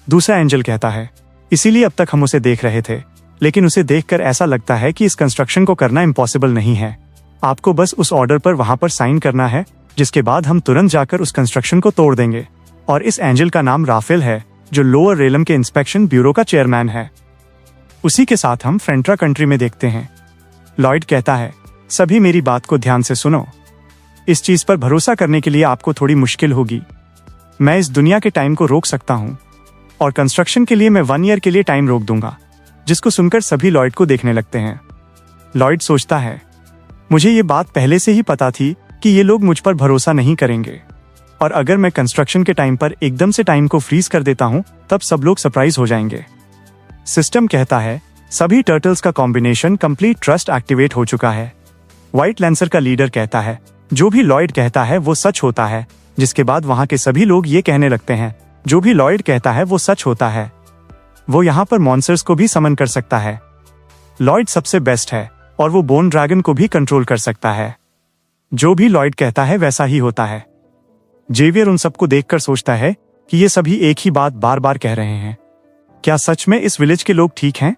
दूसरा एंजल कहता है, इसीलिए अब तक हम उसे देख रहे थे, लेकिन उसे देखकर ऐसा लगता है कि इस कंस्ट्रक्शन को करना इम्पॉसिबल नहीं है। आपको बस उस ऑर्डर पर वहां पर साइन करना है, जिसके बाद हम तुरंत जाकर उस कंस्ट्रक्शन को तोड़ देंगे। और इस एंजल का नाम राफेल है, जो लोअर रेलम के इंस्पेक्शन ब्यूरो का चेयरमैन है। उसी के साथ हम फ्रेंट्रा कंट्री में देखते हैं। लॉयड कहता है, सभी मेरी बात को ध्यान से सुनो। इस चीज पर भरोसा करने के लिए आपको थोड़ी मुश्किल होगी। मैं इस दुनिया के टाइम को रोक सकता हूँ और कंस्ट्रक्शन के लिए मैं 1 ईयर के लिए टाइम रोक दूंगा। जिसको सुनकर सभी लॉयड को देखने लगते हैं। लॉयड सोचता है, मुझे ये बात पहले से ही पता थी कि ये लोग मुझ पर भरोसा नहीं करेंगे, और अगर मैं कंस्ट्रक्शन के टाइम पर एकदम से टाइम को फ्रीज कर देता हूँ तब सब लोग सरप्राइज हो जाएंगे। सिस्टम कहता है, सभी टर्टल्स का कॉम्बिनेशन कंप्लीट ट्रस्ट एक्टिवेट हो चुका है। व्हाइट लैंसर का लीडर कहता है, जो भी लॉयड कहता है वो सच होता है। जिसके बाद वहां के सभी लोग ये कहने लगते हैं, जो भी लॉयड कहता है वो सच होता है। वो यहाँ पर मॉन्स्टर्स को भी समन कर सकता है। लॉयड सबसे बेस्ट है और वो बोन ड्रैगन को भी कंट्रोल कर सकता है। जो भी लॉयड कहता है वैसा ही होता है। जेवियर उन सबको देखकर सोचता है कि ये सभी एक ही बात बार बार कह रहे हैं। क्या सच में इस विलेज के लोग ठीक हैं?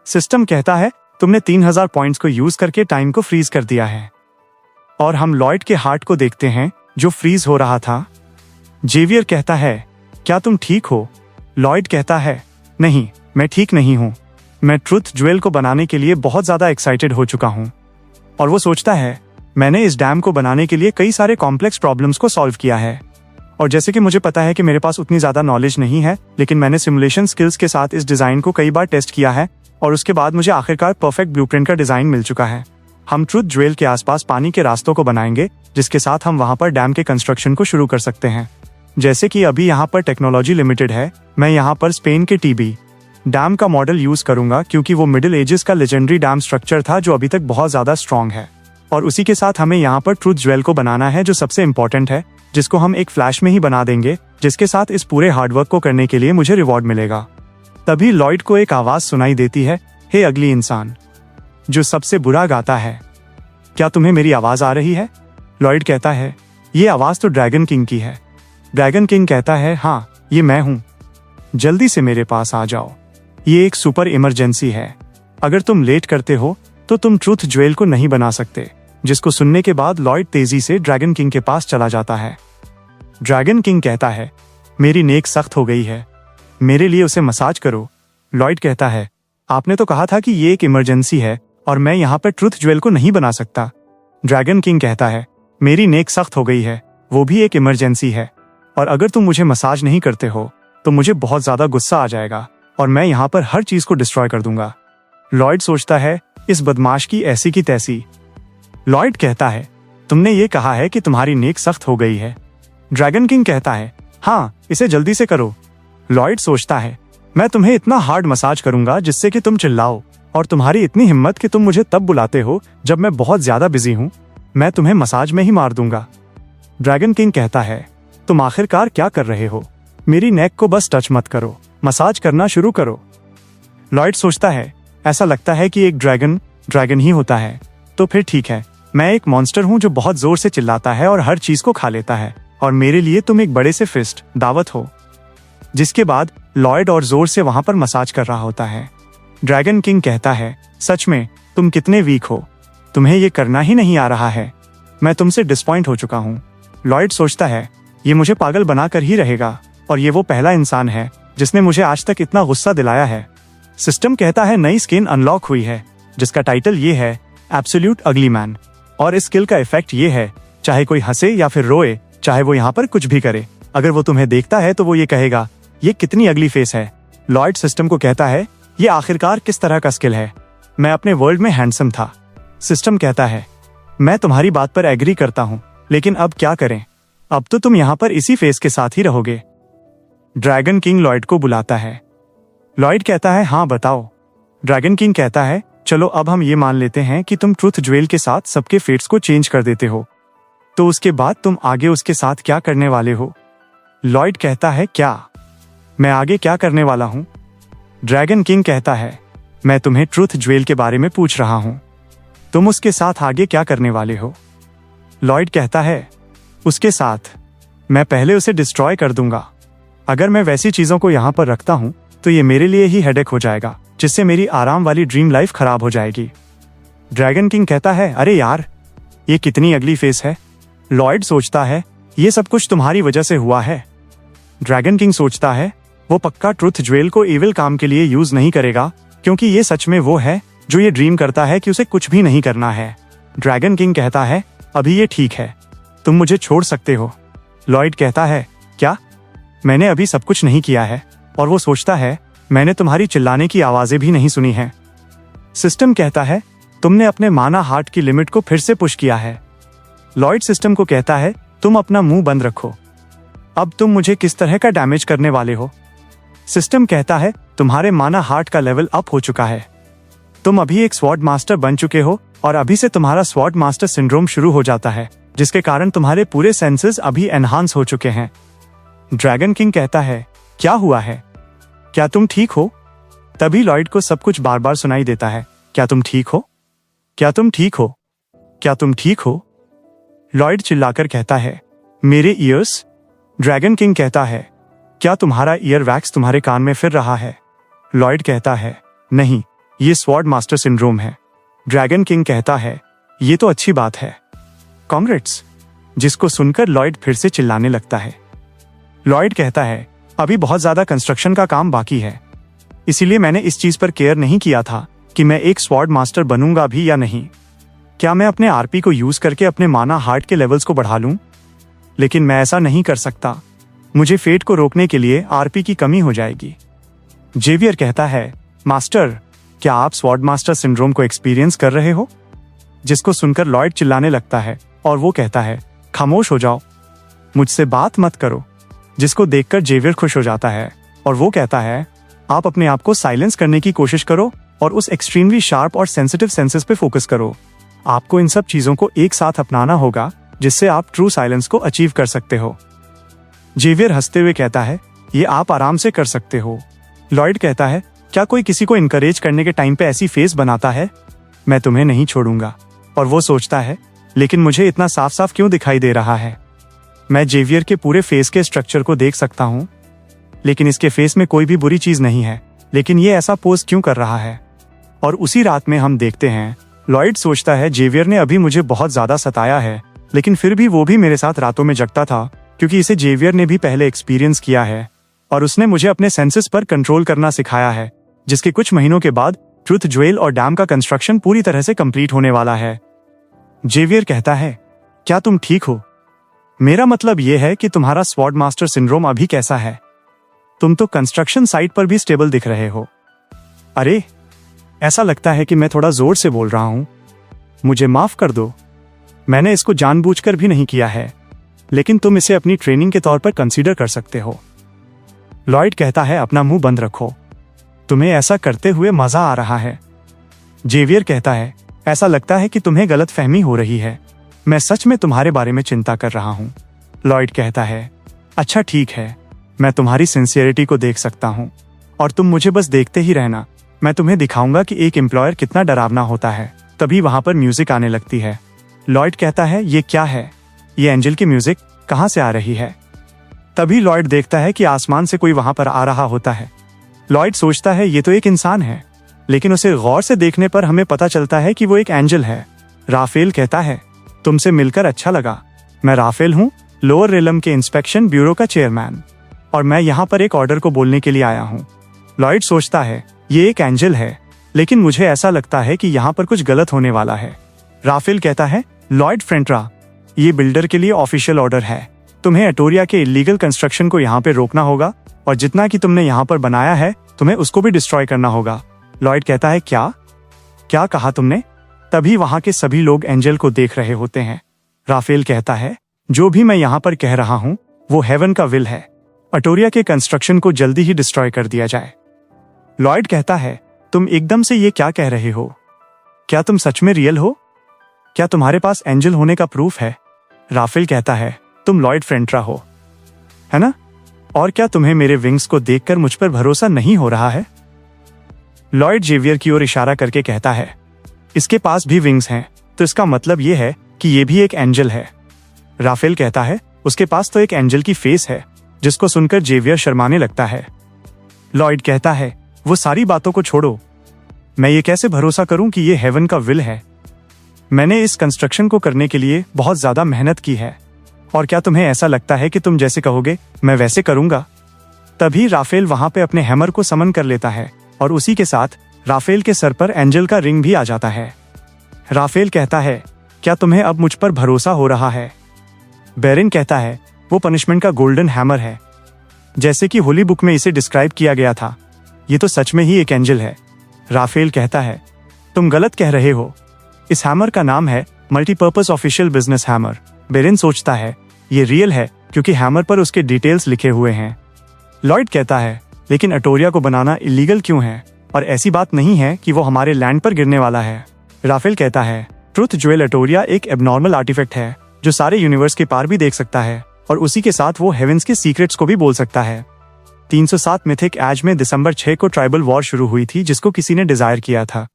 सिस्टम कहता है, तुमने 3000 पॉइंट्स को यूज करके टाइम को फ्रीज कर दिया है। और हम लॉयड के हार्ट को देखते हैं जो फ्रीज हो रहा था। जेवियर कहता है, क्या तुम ठीक हो? लॉयड कहता है, नहीं, मैं ठीक नहीं हूँ। मैं ट्रुथ ज्वेल को बनाने के लिए बहुत ज़्यादा एक्साइटेड हो चुका हूँ। और वो सोचता है, मैंने इस डैम को बनाने के लिए कई सारे कॉम्प्लेक्स प्रॉब्लम्स को सॉल्व किया है। और जैसे कि मुझे पता है कि मेरे पास उतनी ज़्यादा नॉलेज नहीं है, लेकिन मैंने सिमुलेशन स्किल्स के साथ इस डिज़ाइन को कई बार टेस्ट किया है और उसके बाद मुझे आखिरकार परफेक्ट ब्लूप्रिंट का डिज़ाइन मिल चुका है। हम ट्रुथ ज्वेल के आसपास पानी के रास्तों को बनाएंगे, जिसके साथ हम वहाँ पर डैम के कंस्ट्रक्शन को शुरू कर सकते हैं। जैसे कि अभी यहाँ पर टेक्नोलॉजी लिमिटेड है, मैं यहाँ पर स्पेन के टीबी डैम का मॉडल यूज़ करूँगा, क्योंकि वो मिडिल एजेस का लेजेंडरी डैम स्ट्रक्चर था जो अभी तक बहुत ज़्यादा स्ट्रॉन्ग है। और उसी के साथ हमें यहाँ पर ट्रुथ ज्वेल को बनाना है, जो सबसे इम्पोर्टेंट है, जिसको हम एक फ्लैश में ही बना देंगे, जिसके साथ इस पूरे हार्डवर्क को करने के लिए मुझे रिवॉर्ड मिलेगा। तभी लॉयड को एक आवाज़ सुनाई देती है, हे अगली इंसान जो सबसे बुरा गाता है, क्या तुम्हें मेरी आवाज़ आ रही है? लॉयड कहता है, ये आवाज़ तो ड्रैगन किंग की है। ड्रैगन किंग कहता है, हाँ, ये मैं हूँ, जल्दी से मेरे पास आ जाओ, ये एक सुपर इमरजेंसी है। अगर तुम लेट करते हो तो तुम ट्रुथ ज्वेल को नहीं बना सकते। जिसको सुनने के बाद लॉयड तेजी से ड्रैगन किंग के पास चला जाता है। ड्रैगन किंग कहता है, मेरी नेक सख्त हो गई है, मेरे लिए उसे मसाज करो। लॉयड कहता है, आपने तो कहा था कि ये एक इमरजेंसी है और मैं यहाँ पर ट्रुथ ज्वेल को नहीं बना सकता। ड्रैगन किंग कहता है, मेरी नेक सख्त हो गई है, वो भी एक इमरजेंसी है, और अगर तुम मुझे मसाज नहीं करते हो तो मुझे बहुत ज्यादा गुस्सा आ जाएगा और मैं यहाँ पर हर चीज को डिस्ट्रॉय कर दूंगा। लॉयड सोचता है, इस बदमाश की ऐसी की तैसी। लॉयड कहता है, तुमने ये कहा है कि तुम्हारी नेक सख्त हो गई है। ड्रैगन किंग कहता है, हाँ, इसे जल्दी से करो। लॉयड सोचता है, मैं तुम्हें इतना हार्ड मसाज करूंगा जिससे कि तुम चिल्लाओ, और तुम्हारी इतनी हिम्मत कि तुम मुझे तब बुलाते हो जब मैं बहुत ज्यादा बिजी हूँ, मैं तुम्हें मसाज में ही मार दूंगा। ड्रैगन किंग कहता है, तुम आखिरकार क्या कर रहे हो? मेरी नेक को बस टच मत करो, मसाज करना शुरू करो। लॉयड सोचता है, ऐसा लगता है कि एक ड्रैगन ही होता है, तो फिर ठीक है, मैं एक मॉन्स्टर हूँ जो बहुत जोर से चिल्लाता है और हर चीज को खा लेता है, और मेरे लिए तुम एक बड़े से फिस्ट दावत हो। जिसके बाद लॉयड और जोर से वहां पर मसाज कर रहा होता है। ड्रैगन किंग कहता है, सच में तुम कितने वीक हो, तुम्हें ये करना ही नहीं आ रहा है, मैं तुमसे डिसपॉइंट हो चुका हूँ। लॉयड सोचता है, ये मुझे पागल बनाकर ही रहेगा, और ये वो पहला इंसान है जिसने मुझे आज तक इतना गुस्सा दिलाया है। सिस्टम कहता है, नई स्किन अनलॉक हुई है, जिसका टाइटल ये है, एब्सोल्यूट अगली मैन, और इस स्किल का इफेक्ट ये है, चाहे कोई हंसे या फिर रोए, चाहे वो यहाँ पर कुछ भी करे, अगर वो तुम्हें देखता है तो वो ये कहेगा, ये कितनी अगली फेस है। लॉयड सिस्टम को कहता है, ये आखिरकार किस तरह का स्किल है, मैं अपने वर्ल्ड में हैंडसम था। सिस्टम कहता है, मैं तुम्हारी बात पर एग्री करता हूँ, लेकिन अब क्या करें, अब तो तुम यहाँ पर इसी फेस के साथ ही रहोगे। ड्रैगन किंग लॉयड को बुलाता है। लॉयड कहता है, हाँ बताओ। ड्रैगन किंग कहता है, चलो अब हम ये मान लेते हैं कि तुम ट्रुथ ज्वेल के साथ सबके फेट्स को चेंज कर देते हो, तो उसके बाद तुम आगे उसके साथ क्या करने वाले हो? लॉयड कहता है, क्या मैं आगे क्या करने वाला हूँ? ड्रैगन किंग कहता है, मैं तुम्हें ट्रुथ ज्वेल के बारे में पूछ रहा हूँ, तुम उसके साथ आगे क्या करने वाले हो? लॉयड कहता है, उसके साथ मैं पहले उसे डिस्ट्रॉय कर दूंगा। अगर मैं वैसी चीजों को यहाँ पर रखता हूँ तो ये मेरे लिए ही हेडेक हो जाएगा, जिससे मेरी आराम वाली ड्रीम लाइफ खराब हो जाएगी। ड्रैगन किंग कहता है, अरे यार, ये कितनी अगली फेस है। लॉयड सोचता है, ये सब कुछ तुम्हारी वजह से हुआ है। ड्रैगन किंग सोचता है, वो पक्का ट्रुथ ज्वेल को इविल काम के लिए यूज नहीं करेगा, क्योंकि ये सच में वो है जो ये ड्रीम करता है कि उसे कुछ भी नहीं करना है। ड्रैगन किंग कहता है, अभी ये ठीक है, तुम मुझे छोड़ सकते हो। लॉयड कहता है, क्या? मैंने अभी सब कुछ नहीं किया है। और वो सोचता है, मैंने तुम्हारी चिल्लाने की आवाजें भी नहीं सुनी हैं। सिस्टम कहता है, तुमने अपने माना हार्ट की लिमिट को फिर से पुश किया है। लॉयड सिस्टम को कहता है, तुम अपना मुंह बंद रखो, अब तुम मुझे किस तरह का डैमेज करने वाले हो? सिस्टम कहता है, तुम्हारे माना हार्ट का लेवल अप हो चुका है, तुम अभी एक स्वॉर्ड मास्टर बन चुके हो, और अभी से तुम्हारा स्वॉर्ड मास्टर सिंड्रोम शुरू हो जाता है, जिसके कारण तुम्हारे पूरे सेंसेस अभी एनहांस हो चुके हैं। ड्रैगन किंग कहता है, क्या हुआ है, क्या तुम ठीक हो? तभी लॉयड को सब कुछ बार बार सुनाई देता है, क्या तुम ठीक हो, क्या तुम ठीक हो, क्या तुम ठीक हो? लॉयड चिल्लाकर कहता है, मेरे ईयर्स? ड्रैगन किंग कहता है, क्या तुम्हारा ईयर वैक्स तुम्हारे कान में फिर रहा है? लॉयड कहता है, नहीं, ये स्वॉर्ड मास्टर सिंड्रोम है। ड्रैगन किंग कहता है, ये तो अच्छी बात है, कांग्रेट्स। जिसको सुनकर लॉयड फिर से चिल्लाने लगता है। लॉयड कहता है, अभी बहुत ज्यादा कंस्ट्रक्शन का काम बाकी है, इसीलिए मैंने इस चीज पर केयर नहीं किया था कि मैं एक स्वॉर्ड मास्टर बनूंगा भी या नहीं। क्या मैं अपने आरपी को यूज करके अपने माना हार्ट के लेवल्स को बढ़ा लूं? लेकिन मैं ऐसा नहीं कर सकता, मुझे फेट को रोकने के लिए आरपी की कमी हो जाएगी। जेवियर कहता है, मास्टर, क्या आप स्वॉर्ड मास्टर सिंड्रोम को एक्सपीरियंस कर रहे हो? जिसको सुनकर लॉयड चिल्लाने लगता है और वो कहता है, खामोश हो जाओ, मुझसे बात मत करो। जिसको देखकर जेवियर खुश हो जाता है और वो कहता है, आप अपने आप को साइलेंस करने की कोशिश करो और उस एक्सट्रीमली शार्प और सेंसिटिव सेंसेस पे फोकस करो। आपको इन सब चीजों को एक साथ अपनाना होगा जिससे आप ट्रू साइलेंस को अचीव कर सकते हो। जेवियर हंसते हुए कहता है, ये आप आराम से कर सकते हो। लॉयड कहता है, क्या कोई किसी को इनकरेज करने के टाइम पे ऐसी फेस बनाता है? मैं तुम्हें नहीं छोड़ूंगा। और वो सोचता है, लेकिन मुझे इतना साफ साफ क्यों दिखाई दे रहा है? मैं जेवियर के पूरे फेस के स्ट्रक्चर को देख सकता हूँ, लेकिन इसके फेस में कोई भी बुरी चीज नहीं है, लेकिन ये ऐसा पोज क्यों कर रहा है? और उसी रात में हम देखते हैं, लॉयड सोचता है, जेवियर ने अभी मुझे बहुत ज्यादा सताया है, लेकिन फिर भी वो भी मेरे साथ रातों में जगता था, क्योंकि इसे जेवियर ने भी पहले एक्सपीरियंस किया है और उसने मुझे अपने सेंसेस पर कंट्रोल करना सिखाया है, जिसके कुछ महीनों के बाद ट्रुथ ज्वेल और डैम का कंस्ट्रक्शन पूरी तरह से कंप्लीट होने वाला है। जेवियर कहता है, क्या तुम ठीक हो? मेरा मतलब यह है कि तुम्हारा स्वॉर्ड मास्टर सिंड्रोम अभी कैसा है? तुम तो कंस्ट्रक्शन साइट पर भी स्टेबल दिख रहे हो। अरे, ऐसा लगता है कि मैं थोड़ा जोर से बोल रहा हूं, मुझे माफ कर दो। मैंने इसको जानबूझकर भी नहीं किया है, लेकिन तुम इसे अपनी ट्रेनिंग के तौर पर कंसीडर कर सकते हो। लॉयड कहता है, अपना मुंह बंद रखो, तुम्हें ऐसा करते हुए मजा आ रहा है। जेवियर कहता है, ऐसा लगता है कि तुम्हें गलतफहमी हो रही है, मैं सच में तुम्हारे बारे में चिंता कर रहा हूं। लॉयड कहता है, अच्छा ठीक है, मैं तुम्हारी सिंसियरिटी को देख सकता हूं और तुम मुझे बस देखते ही रहना, मैं तुम्हें दिखाऊंगा कि एक एम्प्लॉयर कितना डरावना होता है। तभी वहां पर म्यूजिक आने लगती है। लॉयड कहता है, ये क्या है? ये एंजल की म्यूजिक कहां से आ रही है? तभी लॉयड देखता है कि आसमान से कोई वहां पर आ रहा होता है। लॉयड सोचता है, ये तो एक इंसान है, लेकिन उसे गौर से देखने पर हमें पता चलता है कि वो एक एंजल है। राफेल कहता है, तुमसे मिलकर अच्छा लगा। मैं राफेल हूँ, लोअर रेलम के इंस्पेक्शन ब्यूरो का चेयरमैन, और मैं यहाँ पर एक ऑर्डर को बोलने के लिए आया हूँ। लॉयड सोचता है, ये एक एंजल है, लेकिन मुझे ऐसा लगता है कि यहाँ पर कुछ गलत होने वाला है। राफेल कहता है, लॉयड फ्रेंट्रा, ये बिल्डर के लिए ऑफिशियल ऑर्डर है। तुम्हें एटोरिया के इलीगल कंस्ट्रक्शन को यहाँ पे रोकना होगा और जितना कि तुमने यहाँ पर बनाया है तुम्हें उसको भी डिस्ट्रॉय करना होगा। लॉयड कहता है, क्या कहा तुमने? तभी वहां के सभी लोग एंजल को देख रहे होते हैं। राफेल कहता है, जो भी मैं यहाँ पर कह रहा हूँ वो हेवन का विल है। एटोरिया के कंस्ट्रक्शन को जल्दी ही डिस्ट्रॉय कर दिया जाए। लॉयड कहता है, तुम एकदम से ये क्या कह रहे हो? क्या तुम सच में रियल हो? क्या तुम्हारे पास एंजल होने का प्रूफ है? राफेल कहता है, तुम लॉयड फ्रेंट्रा हो, है ना? और क्या तुम्हें मेरे विंग्स को देखकर मुझ पर भरोसा नहीं हो रहा है? लॉयड जेवियर की ओर इशारा करके कहता है, इसके पास भी विंग्स हैं, तो इसका मतलब ये है कि ये भी एक एंजल है। राफेल कहता है, उसके पास तो एक एंजल की फेस है, जिसको सुनकर जेवियर शर्माने लगता है। लॉयड कहता है, वो सारी बातों को छोड़ो, मैं ये कैसे भरोसा करूं कि ये हेवन का विल है? मैंने इस कंस्ट्रक्शन को करने के लिए बहुत ज्यादा मेहनत की है, और क्या तुम्हें ऐसा लगता है कि तुम जैसे कहोगे मैं वैसे करूंगा? तभी राफेल वहां पे अपने हैमर को समन कर लेता है और उसी के साथ राफेल के सर पर एंजल का रिंग भी आ जाता है। राफेल कहता है, क्या तुम्हें अब मुझ पर भरोसा हो रहा है? बेरिन कहता है, वो पनिशमेंट का गोल्डन हैमर है, जैसे कि होली बुक में इसे डिस्क्राइब किया गया था। ये तो सच में ही एक एंजल है। राफेल कहता है, तुम गलत कह रहे हो, इस हैमर का नाम है मल्टीपर्पज ऑफिशियल बिजनेस हैमर। बेरिन सोचता है, ये रियल है क्योंकि हैमर पर उसके डिटेल्स लिखे हुए हैं। लॉयड कहता है, लेकिन एटोरिया को बनाना इलीगल क्यों है? और ऐसी बात नहीं है कि वो हमारे लैंड पर गिरने वाला है। राफेल कहता है, ट्रुथ ज्वेल एटोरिया एक एबनॉर्मल आर्टिफैक्ट है जो सारे यूनिवर्स के पार भी देख सकता है और उसी के साथ वो हेवेंस के सीक्रेट्स को भी बोल सकता है। 307 मिथिक एज में दिसंबर 6 को ट्राइबल वॉर शुरू हुई थी, जिसको किसी ने डिजायर किया था,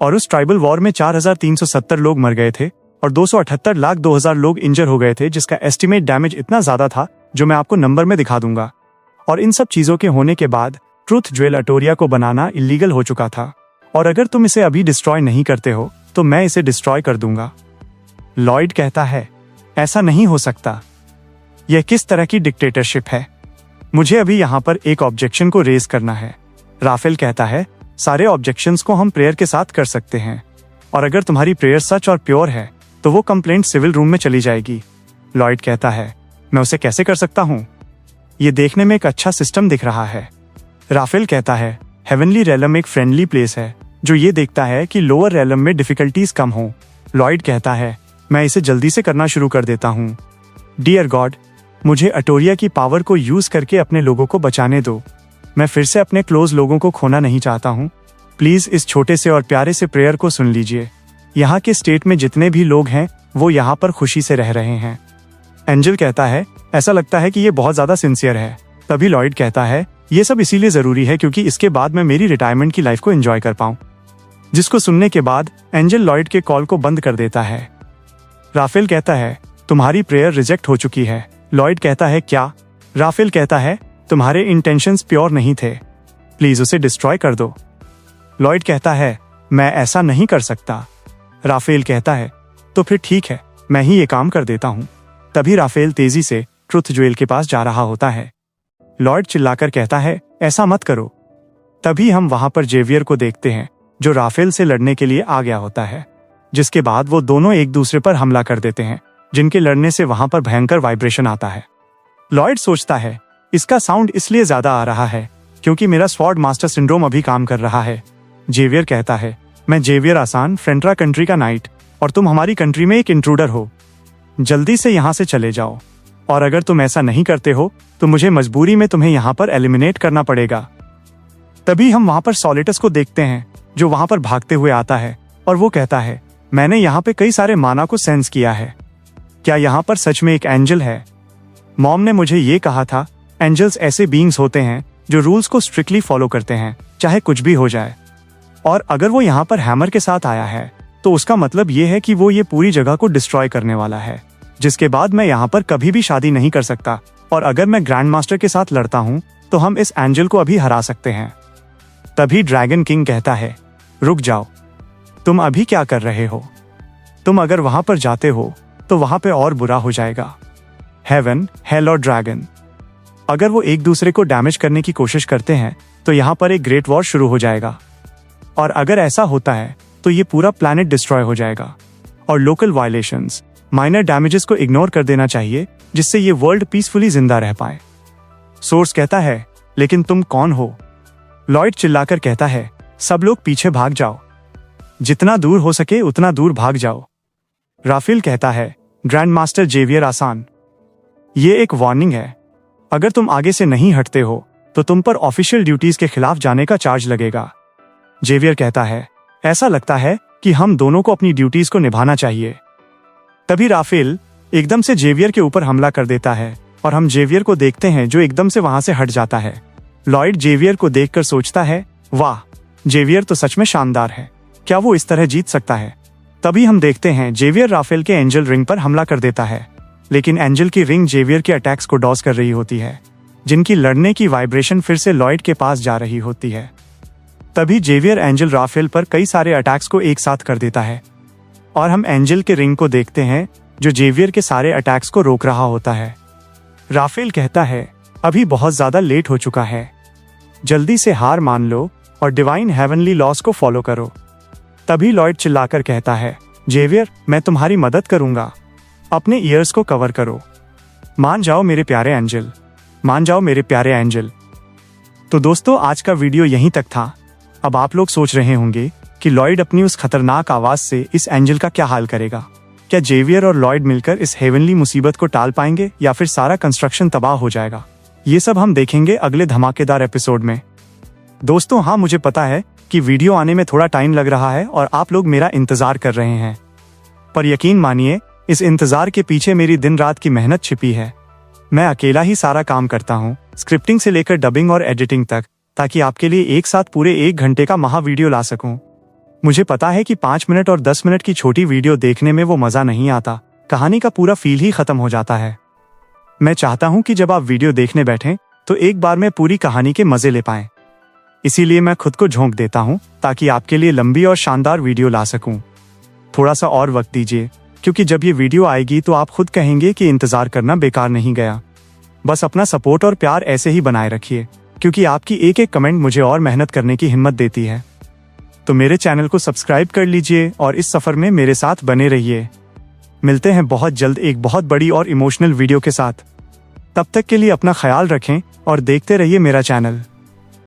और उस ट्राइबल वॉर में 4370 लोग मर गए थे और 278,02,000 लोग इंजर हो गए थे, जिसका एस्टिमेट डैमेज इतना ज्यादा था जो मैं आपको नंबर में दिखा दूंगा। और इन सब चीजों के होने के बाद ट्रुथ ज्वेल एटोरिया को बनाना इलीगल हो चुका था, और अगर तुम इसे अभी डिस्ट्रॉय नहीं करते हो तो मैं इसे डिस्ट्रॉय कर दूंगा। लॉयड कहता है, ऐसा नहीं हो सकता, यह किस तरह की डिक्टेटरशिप है? मुझे अभी यहाँ पर एक ऑब्जेक्शन को रेज करना है। राफेल कहता है, सारे ऑब्जेक्शंस को हम प्रेयर के साथ कर सकते हैं, और अगर तुम्हारी प्रेयर सच और प्योर है तो वो कंप्लेंट सिविल रूम में चली जाएगी। लॉयड कहता है, मैं उसे कैसे कर सकता हूँ? ये देखने में एक अच्छा सिस्टम दिख रहा है। राफेल कहता है, हेवनली रेलम एक फ्रेंडली प्लेस है जो ये देखता है कि लोअर रेलम में डिफिकल्टीज कम हो। लॉयड कहता है, मैं इसे जल्दी से करना शुरू कर देता हूँ। डियर गॉड, मुझे अटोरिया की पावर को यूज करके अपने लोगों को बचाने दो। मैं फिर से अपने क्लोज लोगों को खोना नहीं चाहता हूँ। प्लीज इस छोटे से और प्यारे से प्रेयर को सुन लीजिए। यहाँ के स्टेट में जितने भी लोग हैं वो यहाँ पर खुशी से रह रहे हैं। एंजल कहता है, ऐसा लगता है कि ये बहुत ज्यादा सिंसियर है। तभी लॉयड कहता है, ये सब इसीलिए जरूरी है क्योंकि इसके बाद मैं मेरी रिटायरमेंट की लाइफ को एंजॉय कर पाऊँ। जिसको सुनने के बाद एंजल लॉयड के कॉल को बंद कर देता है। राफेल कहता है, तुम्हारी प्रेयर रिजेक्ट हो चुकी है। लॉयड कहता है, क्या? राफेल कहता है, तुम्हारे इंटेंशंस प्योर नहीं थे, प्लीज उसे डिस्ट्रॉय कर दो। लॉयड कहता है, मैं ऐसा नहीं कर सकता। राफेल कहता है, तो फिर ठीक है, मैं ही ये काम कर देता हूँ। तभी राफेल तेजी से ट्रुथ ज्वेल के पास जा रहा होता है। लॉयड चिल्लाकर कहता है, ऐसा मत करो। तभी हम वहां पर जेवियर को देखते हैं जो राफेल से लड़ने के लिए आ गया होता है, जिसके बाद वो दोनों एक दूसरे पर हमला कर देते हैं, जिनके लड़ने से वहां पर भयंकर वाइब्रेशन आता है। लॉयड सोचता है, इसका साउंड इसलिए ज्यादा आ रहा है क्योंकि मेरा स्वॉर्ड मास्टर सिंड्रोम अभी काम कर रहा है। जेवियर कहता है, मैं जेवियर आसान, फ्रेंट्रा कंट्री का नाइट, और तुम हमारी कंट्री में एक इंट्रूडर हो। जल्दी से यहाँ से चले जाओ, और अगर तुम ऐसा नहीं करते हो तो मुझे मजबूरी में तुम्हें यहाँ पर एलिमिनेट करना पड़ेगा। तभी हम वहां पर सॉलिटस को देखते हैं जो वहां पर भागते हुए आता है, और वो कहता है, मैंने यहाँ पे कई सारे माना को सेंस किया है। क्या यहाँ पर सच में एक एंजल है? मॉम ने मुझे ये कहा था, एंजल्स ऐसे बीइंग्स होते हैं जो रूल्स को स्ट्रिक्टली फॉलो करते हैं, चाहे कुछ भी हो जाए। और अगर वो यहाँ पर हैमर के साथ आया है तो उसका मतलब ये है कि वो ये पूरी जगह को डिस्ट्रॉय करने वाला है, जिसके बाद मैं यहाँ पर कभी भी शादी नहीं कर सकता, और अगर मैं ग्रैंड मास्टर के साथ लड़ता हूँ तो हम इस एंजल को अभी हरा सकते हैं। तभी ड्रैगन किंग कहता है, रुक जाओ, तुम अभी क्या कर रहे हो? तुम अगर वहां पर जाते हो तो वहां पे और बुरा हो जाएगा। हेवन, हेल और ड्रैगन अगर वो एक दूसरे को डैमेज करने की कोशिश करते हैं तो यहाँ पर एक ग्रेट वॉर शुरू हो जाएगा, और अगर ऐसा होता है तो ये पूरा प्लैनेट डिस्ट्रॉय हो जाएगा। और लोकल वायलेशंस, माइनर डैमेजेस को इग्नोर कर देना चाहिए जिससे ये वर्ल्ड पीसफुली जिंदा रह पाए। सोर्स कहता है, लेकिन तुम कौन हो? लॉयड चिल्लाकर कहता है, सब लोग पीछे भाग जाओ, जितना दूर हो सके उतना दूर भाग जाओ। राफेल कहता है, ग्रैंड मास्टर जेवियर आसान, ये एक वार्निंग है, अगर तुम आगे से नहीं हटते हो तो तुम पर ऑफिशियल ड्यूटीज के खिलाफ जाने का चार्ज लगेगा। जेवियर कहता है, ऐसा लगता है कि हम दोनों को अपनी ड्यूटीज को निभाना चाहिए। तभी राफेल एकदम से जेवियर के ऊपर हमला कर देता है, और हम जेवियर को देखते हैं जो एकदम से वहां से हट जाता है। लॉयड जेवियर को देखकर सोचता है, वाह, जेवियर तो सच में शानदार है, क्या वो इस तरह जीत सकता है? तभी हम देखते हैं जेवियर राफेल के एंजल रिंग पर हमला कर देता है, लेकिन एंजल की रिंग जेवियर के अटैक्स को डॉज कर रही होती है, जिनकी लड़ने की वाइब्रेशन फिर से लॉयड के पास जा रही होती है। तभी जेवियर एंजल राफेल पर कई सारे अटैक्स को एक साथ कर देता है, और हम एंजल के रिंग को देखते हैं जो जेवियर के सारे अटैक्स को रोक रहा होता है। राफेल कहता है, अभी बहुत ज्यादा लेट हो चुका है, जल्दी से हार मान लो और डिवाइन हेवनली लॉस को फॉलो करो। तभी लॉयड चिल्लाकर कहता है, जेवियर, मैं तुम्हारी मदद करूंगा, अपने ईयर्स को कवर करो, मान जाओ मेरे प्यारे एंजल, मान जाओ मेरे प्यारे एंजल। तो दोस्तों, आज का वीडियो यहीं तक था। अब आप लोग सोच रहे होंगे कि लॉयड अपनी उस खतरनाक आवाज से इस एंजल का क्या हाल करेगा। क्या जेवियर और लॉयड मिलकर इस हेवनली मुसीबत को टाल पाएंगे या फिर सारा कंस्ट्रक्शन तबाह हो जाएगा? ये सब हम देखेंगे अगले धमाकेदार एपिसोड में। दोस्तों, हाँ, मुझे पता है कि वीडियो आने में थोड़ा टाइम लग रहा है और आप लोग मेरा इंतजार कर रहे हैं, पर यकीन मानिए, इस इंतजार के पीछे मेरी दिन रात की मेहनत छिपी है। मैं अकेला ही सारा काम करता हूँ, स्क्रिप्टिंग से लेकर डबिंग और एडिटिंग तक, ताकि आपके लिए एक साथ पूरे 1 घंटे का महा वीडियो ला सकूं। मुझे पता है कि 5 मिनट और 10 मिनट की छोटी वीडियो देखने में वो मजा नहीं आता, कहानी का पूरा फील ही खत्म हो जाता है। मैं चाहता हूं कि जब आप वीडियो देखने बैठें तो एक बार में पूरी कहानी के मजे ले पाएं। इसीलिए मैं खुद को झोंक देता हूं ताकि आपके लिए लंबी और शानदार वीडियो ला सकूं। थोड़ा सा और वक्त दीजिए, क्योंकि जब ये वीडियो आएगी तो आप खुद कहेंगे कि इंतजार करना बेकार नहीं गया। बस अपना सपोर्ट और प्यार ऐसे ही बनाए रखिए, क्योंकि आपकी एक एक कमेंट मुझे और मेहनत करने की हिम्मत देती है। तो मेरे चैनल को सब्सक्राइब कर लीजिए और इस सफर में मेरे साथ बने रहिए। मिलते हैं बहुत जल्द एक बहुत बड़ी और इमोशनल वीडियो के साथ। तब तक के लिए अपना ख्याल रखें और देखते रहिए मेरा चैनल।